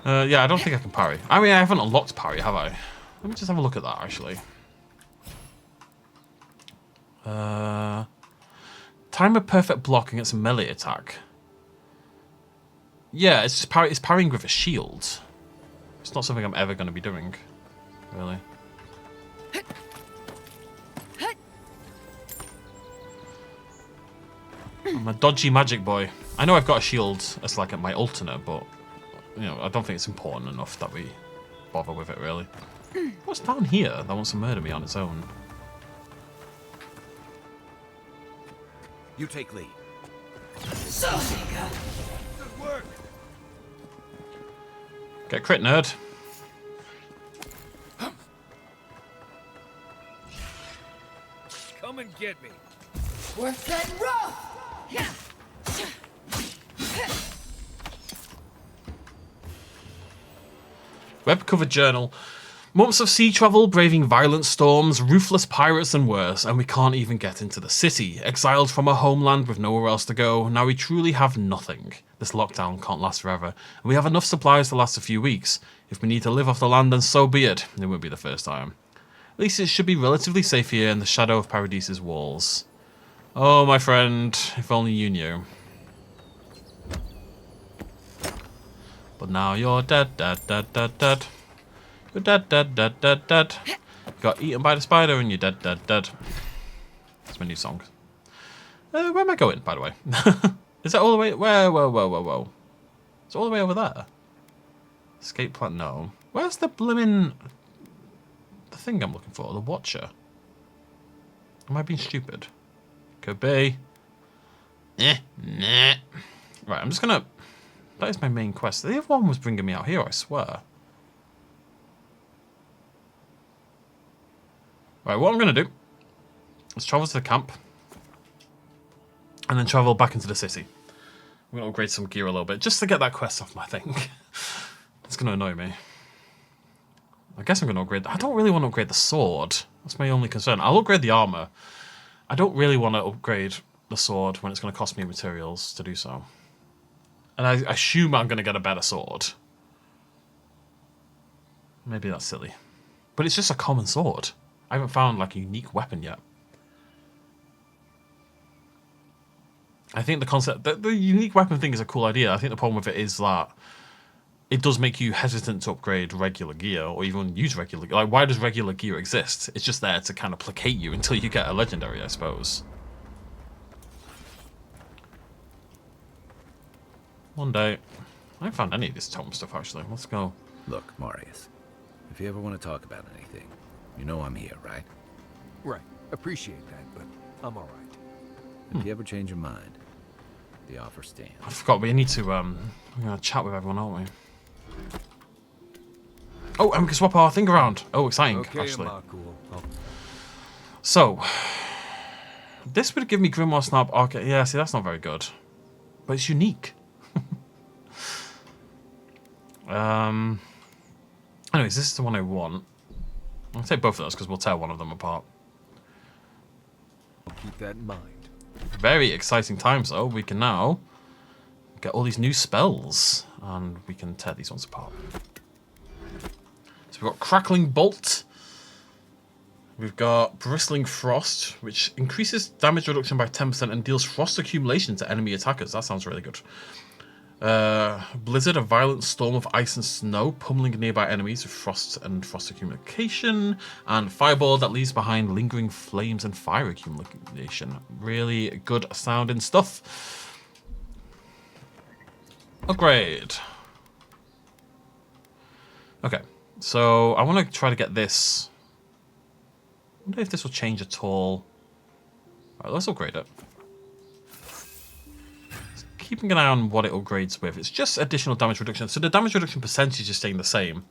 Yeah, I don't think I can parry. I mean, I haven't unlocked parry, have I? Let me just have a look at that, actually. Time a perfect block against a melee attack. Yeah, it's just it's parrying with a shield. It's not something I'm ever going to be doing, really. I'm a dodgy magic boy. I know I've got a shield as like my alternate, but you know, I don't think it's important enough that we bother with it, really. What's down here that wants to murder me on its own? You take lead. Good work. Get crit, nerd. Come and get me. Worth that rough. Web-covered journal. Months of sea travel, braving violent storms, ruthless pirates and worse, and we can't even get into the city. Exiled from our homeland with nowhere else to go, now we truly have nothing. This lockdown can't last forever, and we have enough supplies to last a few weeks. If we need to live off the land, then so be it. It won't be the first time. At least it should be relatively safe here in the shadow of Paradise's walls. Oh, my friend, if only you knew. But now you're dead, dead, dead, dead, dead. You're dead, dead, dead, dead, dead. You got eaten by the spider and you're dead, dead, dead. That's my new song. Where am I going, by the way? Is that all the way? Where? Whoa, whoa, whoa, whoa. It's all the way over there. Escape plan? No. Where's the blimmin'... the thing I'm looking for? The Watcher. Am I being stupid? Could be. Nah. Right, I'm just gonna... That is my main quest. The other one was bringing me out here, I swear. Right, what I'm going to do is travel to the camp and then travel back into the city. I'm going to upgrade some gear a little bit, just to get that quest off my thing. It's going to annoy me. I guess I'm going to upgrade... I don't really want to upgrade the sword. That's my only concern. I'll upgrade the armor. I don't really want to upgrade the sword when it's going to cost me materials to do so. And I assume I'm going to get a better sword. Maybe that's silly. But it's just a common sword. I haven't found like a unique weapon yet. I think the concept... The unique weapon thing is a cool idea. I think the problem with it is that it does make you hesitant to upgrade regular gear or even use regular gear. Like, why does regular gear exist? It's just there to kind of placate you until you get a legendary, I suppose. One day. I haven't found any of this tome stuff, actually. Let's go. Look, Marius, if you ever want to talk about anything, you know I'm here, right? Right. Appreciate that, but I'm all right. If you ever change your mind, the offer stands. I forgot we need to we're gonna chat with everyone, aren't we? Oh, and we can swap our thing around. Oh, exciting, Okay, actually. cool. So, this would give me Grimoire Snap. Okay, yeah, see, that's not very good. But it's unique. Anyways, this is the one I want. I'll take both of those because we'll tear one of them apart. I'll keep that in mind. Very exciting times, though. We can now get all these new spells, and we can tear these ones apart. So we've got Crackling Bolt. We've got Bristling Frost, which increases damage reduction by 10% and deals frost accumulation to enemy attackers. That sounds really good. Blizzard, a violent storm of ice and snow, pummeling nearby enemies with frost and frost accumulation. And Fireball that leaves behind lingering flames and fire accumulation. Really good sounding stuff. Upgrade. Okay, so I want to try to get this. I wonder if this will change at all. Alright, let's upgrade it. Keeping an eye on what it upgrades with. It's just additional damage reduction. So the damage reduction percentage is staying the same.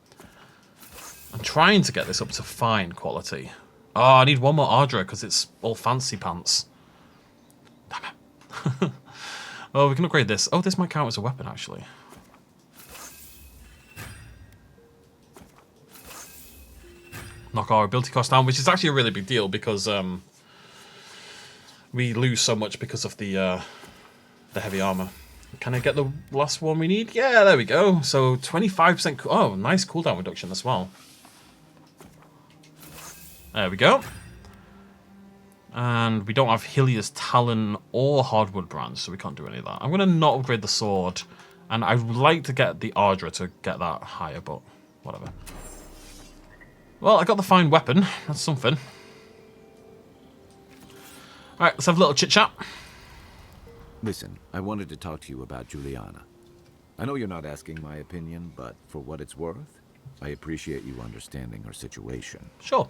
I'm trying to get this up to fine quality. Oh, I need one more Aedyr because it's all fancy pants. Damn it. Oh, we can upgrade this. Oh, this might count as a weapon, actually. Knock our ability cost down, which is actually a really big deal because we lose so much because of the heavy armor. Can I get the last one we need? Yeah, there we go. So 25%. Oh, nice cooldown reduction as well. There we go. And we don't have Helia's Talon or Hardwood Branch, so we can't do any of that. I'm going to not upgrade the sword. And I would like to get the Aedyr to get that higher, but whatever. Well, I got the fine weapon. That's something. Alright, let's have a little chit-chat. Listen, I wanted to talk to you about Juliana. I know you're not asking my opinion, but for what it's worth, I appreciate you understanding her situation. Sure.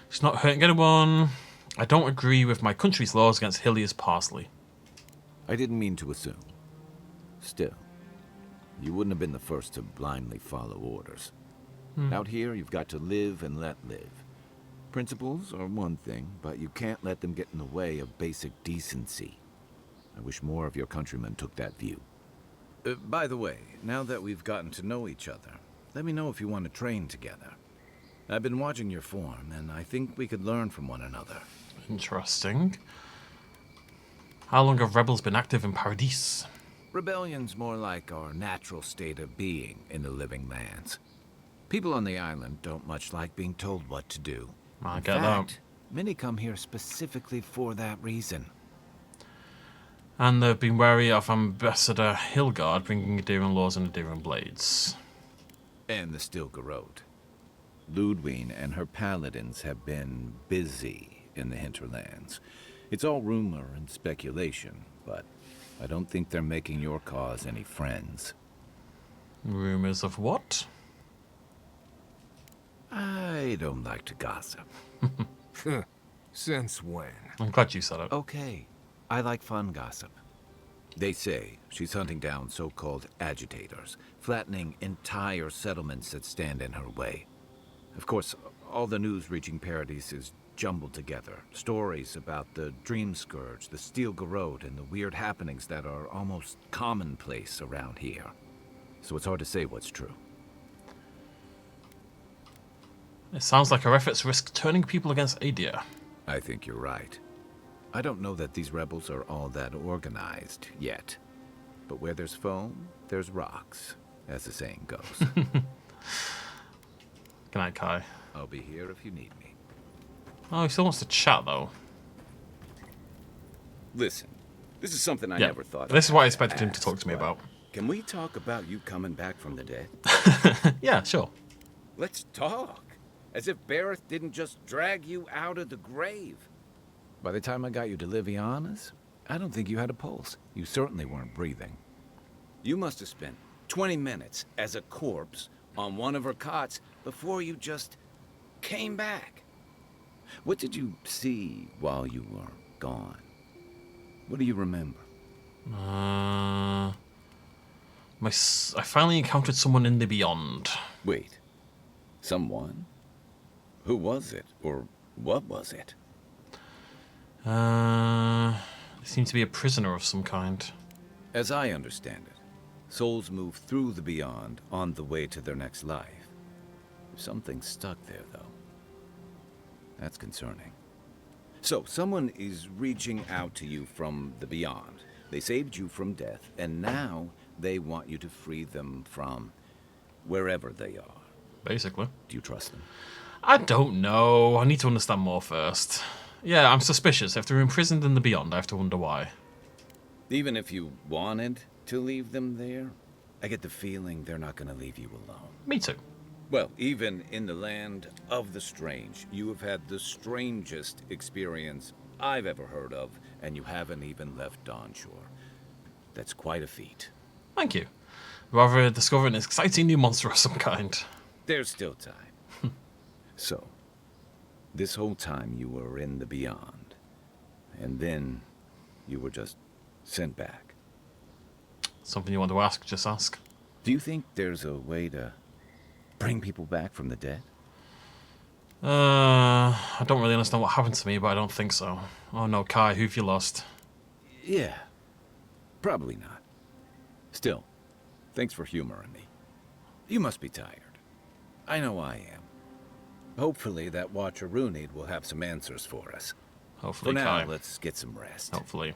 She's not hurting anyone. I don't agree with my country's laws against Helia's parsley. I didn't mean to assume. Still, you wouldn't have been the first to blindly follow orders. Out here, you've got to live and let live. Principles are one thing, but you can't let them get in the way of basic decency. I wish more of your countrymen took that view. By the way, now that we've gotten to know each other, let me know if you want to train together. I've been watching your form, and I think we could learn from one another. Interesting. How long have rebels been active in Paradis? Rebellion's more like our natural state of being in the living lands. People on the island don't much like being told what to do. I get that. Many come here specifically for that reason. And they've been wary of Ambassador Hilgard bringing Aedyran laws and Aedyran blades. And the Stilgarode. Ludwine and her paladins have been busy in the hinterlands. It's all rumor and speculation, but I don't think they're making your cause any friends. Rumors of what? I don't like to gossip. Since when? I'm glad you said it. Okay, I like fun gossip. They say she's hunting down so-called agitators, flattening entire settlements that stand in her way. Of course, all the news reaching Paradis is jumbled together. Stories about the Dream Scourge, the Steel Garrote, and the weird happenings that are almost commonplace around here. So it's hard to say what's true. It sounds like our efforts risk turning people against Aedyr. I think you're right. I don't know that these rebels are all that organized yet. But where there's foam, there's rocks, as the saying goes. Good night, Kai. I'll be here if you need me. Oh, he still wants to chat, though. Listen, this is something I Yeah, never thought this is I'd what I expected him to ask, talk to me but about. Can we talk about you coming back from the dead? Yeah, sure. Let's talk. As if Barrett didn't just drag you out of the grave. By the time I got you to Liviana's, I don't think you had a pulse. You certainly weren't breathing. You must have spent 20 minutes as a corpse on one of her cots before you just came back. What did you see while you were gone? What do you remember? I finally encountered someone in the beyond. Wait. Someone? Who was it? Or what was it? They seem to be a prisoner of some kind. As I understand it, souls move through the beyond on the way to their next life. Something's stuck there, though. That's concerning. So, someone is reaching out to you from the beyond. They saved you from death, and now they want you to free them from wherever they are. Basically. Do you trust them? I don't know. I need to understand more first. Yeah, I'm suspicious. If they're imprisoned in the beyond, I have to wonder why. Even if you wanted to leave them there, I get the feeling they're not going to leave you alone. Me too. Well, even in the land of the strange, you have had the strangest experience I've ever heard of, and you haven't even left Dawnshore. That's quite a feat. Thank you. Rather discover an exciting new monster of some kind. There's still time. So, this whole time you were in the beyond, and then you were just sent back. Something you want to ask, just ask. Do you think there's a way to bring people back from the dead? I don't really understand what happened to me, but I don't think so. Oh no, Kai, who've you lost? Yeah, probably not. Still, thanks for humoring me. You must be tired. I know I am. Hopefully that Watcher Runid will have some answers for us. Hopefully, for now, Kai. let's get some rest. Hopefully.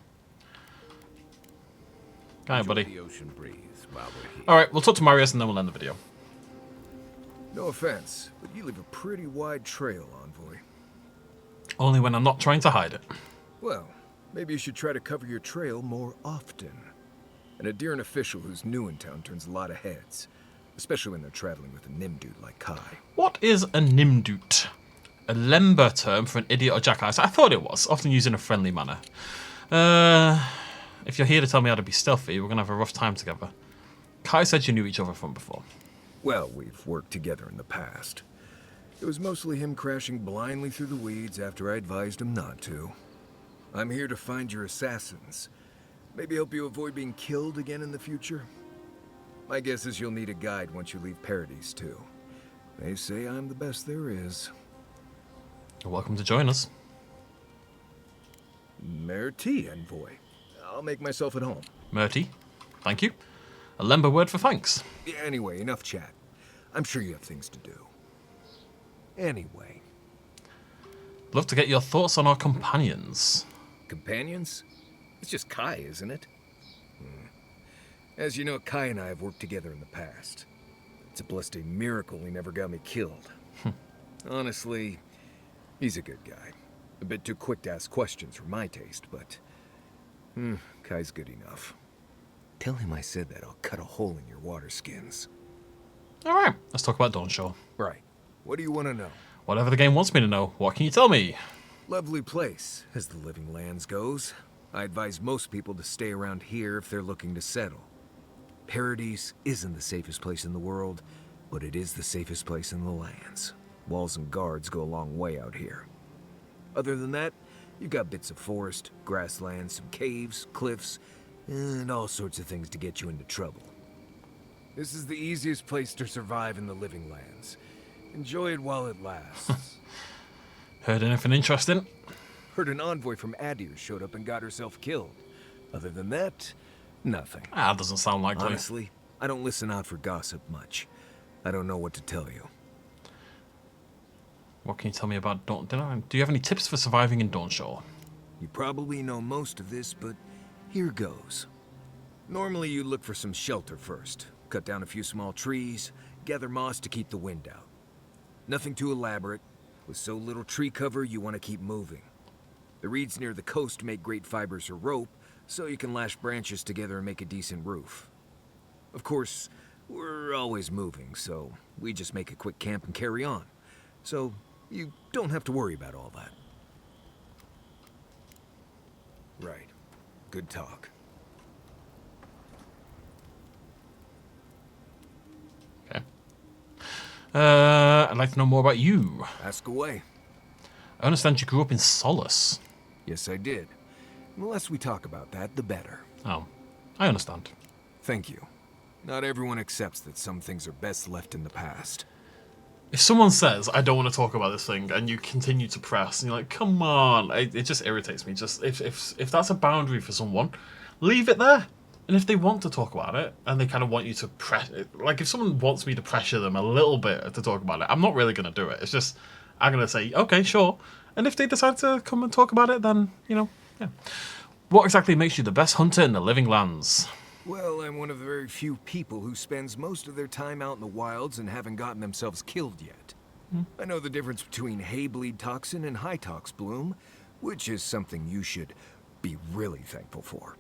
Hi, buddy. The ocean breeze while we're here. Alright, we'll talk to Marius and then we'll end the video. No offense, but you leave a pretty wide trail, Envoy. Only when I'm not trying to hide it. Well, maybe you should try to cover your trail more often. An Aedyran official who's new in town turns a lot of heads, especially when they're traveling with a Nimdude like Kai. What is a Nimdude? A Lember term for an idiot or jackass? I thought it was, often used in a friendly manner. If you're here to tell me how to be stealthy, we're gonna have a rough time together. Kai said you knew each other from before. Well, we've worked together in the past. It was mostly him crashing blindly through the weeds after I advised him not to. I'm here to find your assassins. Maybe help you avoid being killed again in the future. My guess is you'll need a guide once you leave Paradise, too. They say I'm the best there is. You're welcome to join us. Merci, Envoy. I'll make myself at home. Murty, thank you. A Lember word for thanks. Yeah, anyway, enough chat. I'm sure you have things to do. Anyway. Love to get your thoughts on our companions. Companions? It's just Kai, isn't it? As you know, Kai and I have worked together in the past. It's a blessed miracle he never got me killed. Honestly, he's a good guy. A bit too quick to ask questions for my taste, but... Kai's good enough. Tell him I said that I'll cut a hole in your water skins. Alright, let's talk about Dawnshore. Right. What do you want to know? Whatever the game wants me to know, what can you tell me? Lovely place, as the Living Lands goes. I advise most people to stay around here if they're looking to settle. Paradise isn't the safest place in the world, but it is the safest place in the lands. Walls and guards go a long way out here. Other than that, you've got bits of forest, grasslands, some caves, cliffs, and all sorts of things to get you into trouble. This is the easiest place to survive in the Living Lands. Enjoy it while it lasts. Heard anything interesting? Heard an envoy from Aedyr showed up and got herself killed. Other than that, nothing. Ah, doesn't sound likely. Honestly, I don't listen out for gossip much. I don't know what to tell you. What can you tell me about Dawn? Do you have any tips for surviving in Dawnshore? You probably know most of this, but here goes. Normally you look for some shelter first. Cut down a few small trees, gather moss to keep the wind out. Nothing too elaborate. With so little tree cover, you want to keep moving. The reeds near the coast make great fibers or rope, so you can lash branches together and make a decent roof. Of course, we're always moving, so we just make a quick camp and carry on. So you don't have to worry about all that. Right. Good talk. Okay. I'd like to know more about you. Ask away. I understand you grew up in Solace. Yes, I did. The less we talk about that, the better. Oh, I understand. Thank you. Not everyone accepts that some things are best left in the past. If someone says, I don't want to talk about this thing, and you continue to press, and you're like, come on, it just irritates me. Just if that's a boundary for someone, leave it there. And if they want to talk about it, and they kind of want you to press it, like if someone wants me to pressure them a little bit to talk about it, I'm not really going to do it. It's just, I'm going to say, okay, sure. And if they decide to come and talk about it, then, you know, yeah. What exactly makes you the best hunter in the living lands? Well, I'm one of the very few people who spends most of their time out in the wilds and haven't gotten themselves killed yet. I know the difference between hay-bleed toxin and high-tox bloom, which is something you should be really thankful for.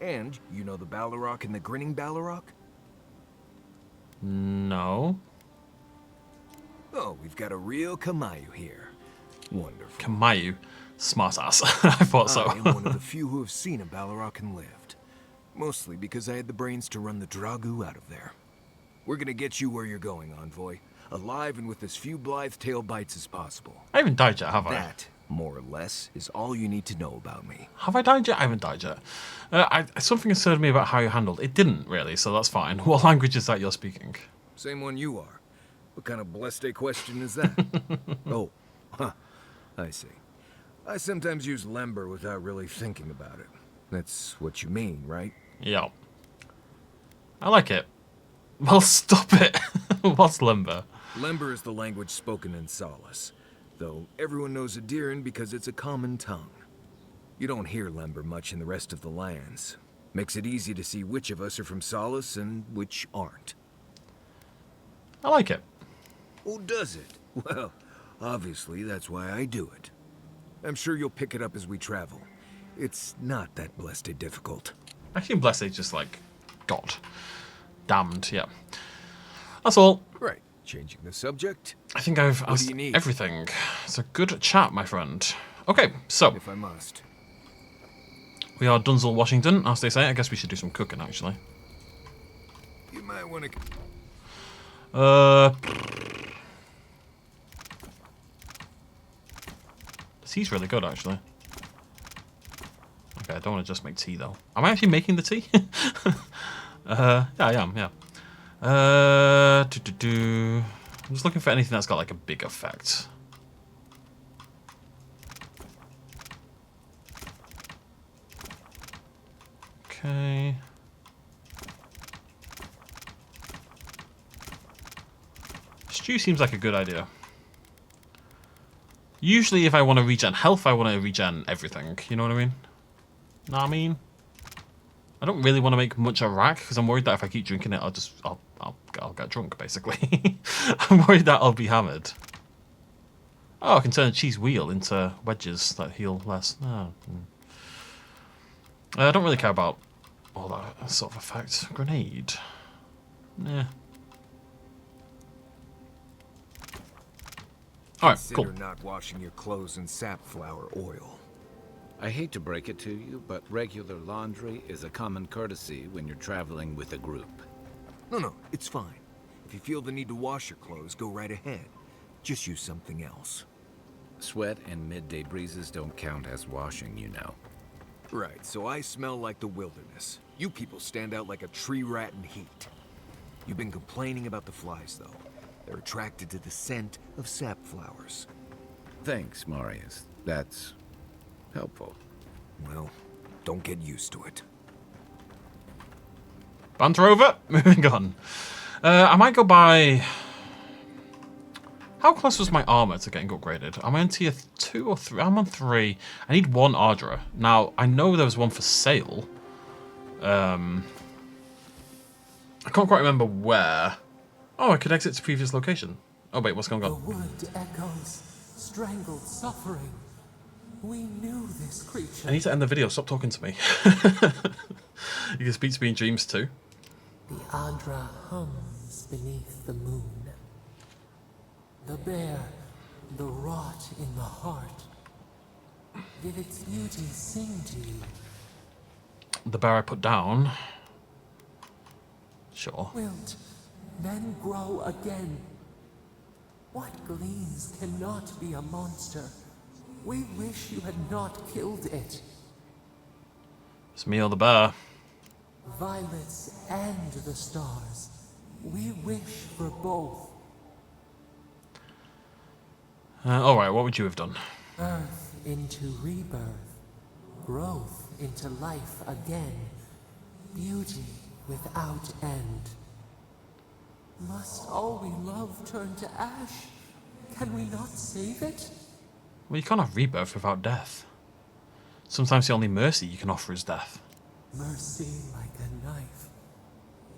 And you know the Balrog and the grinning Balrog? No. Oh, we've got a real Kamayu here. Wonderful. Kamayu? Smart ass. I thought so. I am one of the few who have seen a Balrog and lived. Mostly because I had the brains to run the Dragu out of there. We're gonna get you where you're going, Envoy. Alive and with as few blithe tail bites as possible. I haven't died yet, have I? That, more or less, is all you need to know about me. Have I died yet? I haven't died yet. Something concerned me about how you handled. It didn't, really, so that's fine. What language is that you're speaking? Same one you are. What kind of blessed question is that? Oh, huh. I see. I sometimes use Lember without really thinking about it. That's what you mean, right? Yeah. I like it. Well, stop it. What's Lember? Lember is the language spoken in Solace, though everyone knows Aedyr because it's a common tongue. You don't hear Lember much in the rest of the lands. Makes it easy to see which of us are from Solace and which aren't. I like it. Oh, does it? Well, obviously that's why I do it. I'm sure you'll pick it up as we travel. It's not that blessed difficult. I think blessed is just like God. Damned, yeah. That's all. Right. Changing the subject. I think I've asked everything. It's a good chat, my friend. Okay, so. If I must. We are Dunzel, Washington, as they say. I guess we should do some cooking, actually. You might want to... The tea's really good, actually. Okay, I don't want to just make tea, though. Am I actually making the tea? Yeah, I am, yeah. I'm just looking for anything that's got, like, a big effect. Okay. Stew seems like a good idea. Usually if I want to regen health, I want to regen everything. You know what I mean? Know what I mean? I don't really want to make much a rack because I'm worried that if I keep drinking it, I'll get drunk, basically. I'm worried that I'll be hammered. Oh, I can turn a cheese wheel into wedges that heal less. Oh. I don't really care about all that sort of effect. Grenade. Nah. Alright, cool. Consider not washing your clothes in safflower oil. I hate to break it to you, but regular laundry is a common courtesy when you're traveling with a group. No, it's fine. If you feel the need to wash your clothes, go right ahead. Just use something else. Sweat and midday breezes don't count as washing, you know. Right, so I smell like the wilderness. You people stand out like a tree rat in heat. You've been complaining about the flies, though. They're attracted to the scent of sap flowers. Thanks, Marius. That's helpful. Well, don't get used to it. Banter over. Moving on. I might go by... How close was my armor to getting upgraded? Am I on tier 2 or 3? I'm on 3. I need 1 Aedyr. Now, I know there was one for sale. I can't quite remember where. Oh, I could exit to previous location. Oh wait, what's going on? The wood echoes, strangled suffering. We knew this creature. I need to end the video. Stop talking to me. You can speak to me in dreams too. The Aedyr hums beneath the moon. The bear, the rot in the heart. Did its beauty sing to you? The bear I put down. Sure. Wilt, then grow again. What gleams cannot be a monster? We wish you had not killed it. It's me or the bear. Violets and the stars. We wish for both. Alright, what would you have done? Birth into rebirth. Growth into life again. Beauty without end. Must all we love turn to ash? Can we not save it? Well, you can't have rebirth without death. Sometimes the only mercy you can offer is death. Mercy like a knife.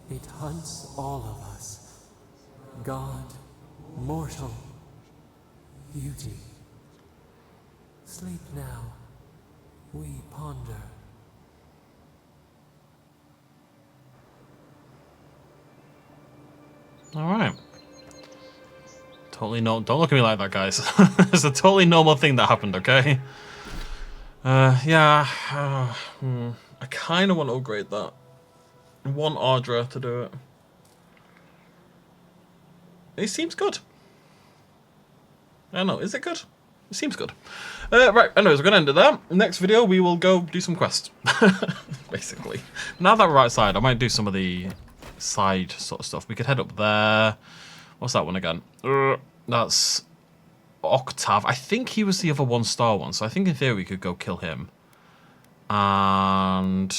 It hunts all of us. God, mortal, beauty. Sleep now. We ponder. Alright. Totally no. Don't look at me like that, guys. It's a totally normal thing that happened, okay? Yeah. I kind of want to upgrade that. 1 Aedyr to do it. It seems good. I don't know. Is it good? It seems good. Right, anyways, we're going to end it there. Next video, we will go do some quests. Basically. Now that we're outside, I might do some of the side sort of stuff. We could head up there. What's that one again? That's Octav. I think he was the other 1-star one, so I think in theory we could go kill him. And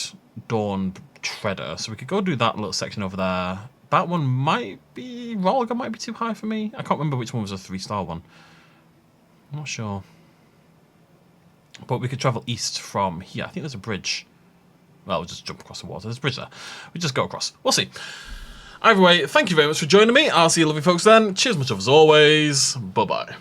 Dawn Treader. So we could go do that little section over there. That one might be... Rolga might be too high for me. I can't remember which one was a 3-star one. I'm not sure. But we could travel east from here. I think there's a bridge. Well, we'll just jump across the water. There's a bridge there. We just go across. We'll see. Either way, thank you very much for joining me. I'll see you lovely folks then. Cheers much of as always. Bye-bye.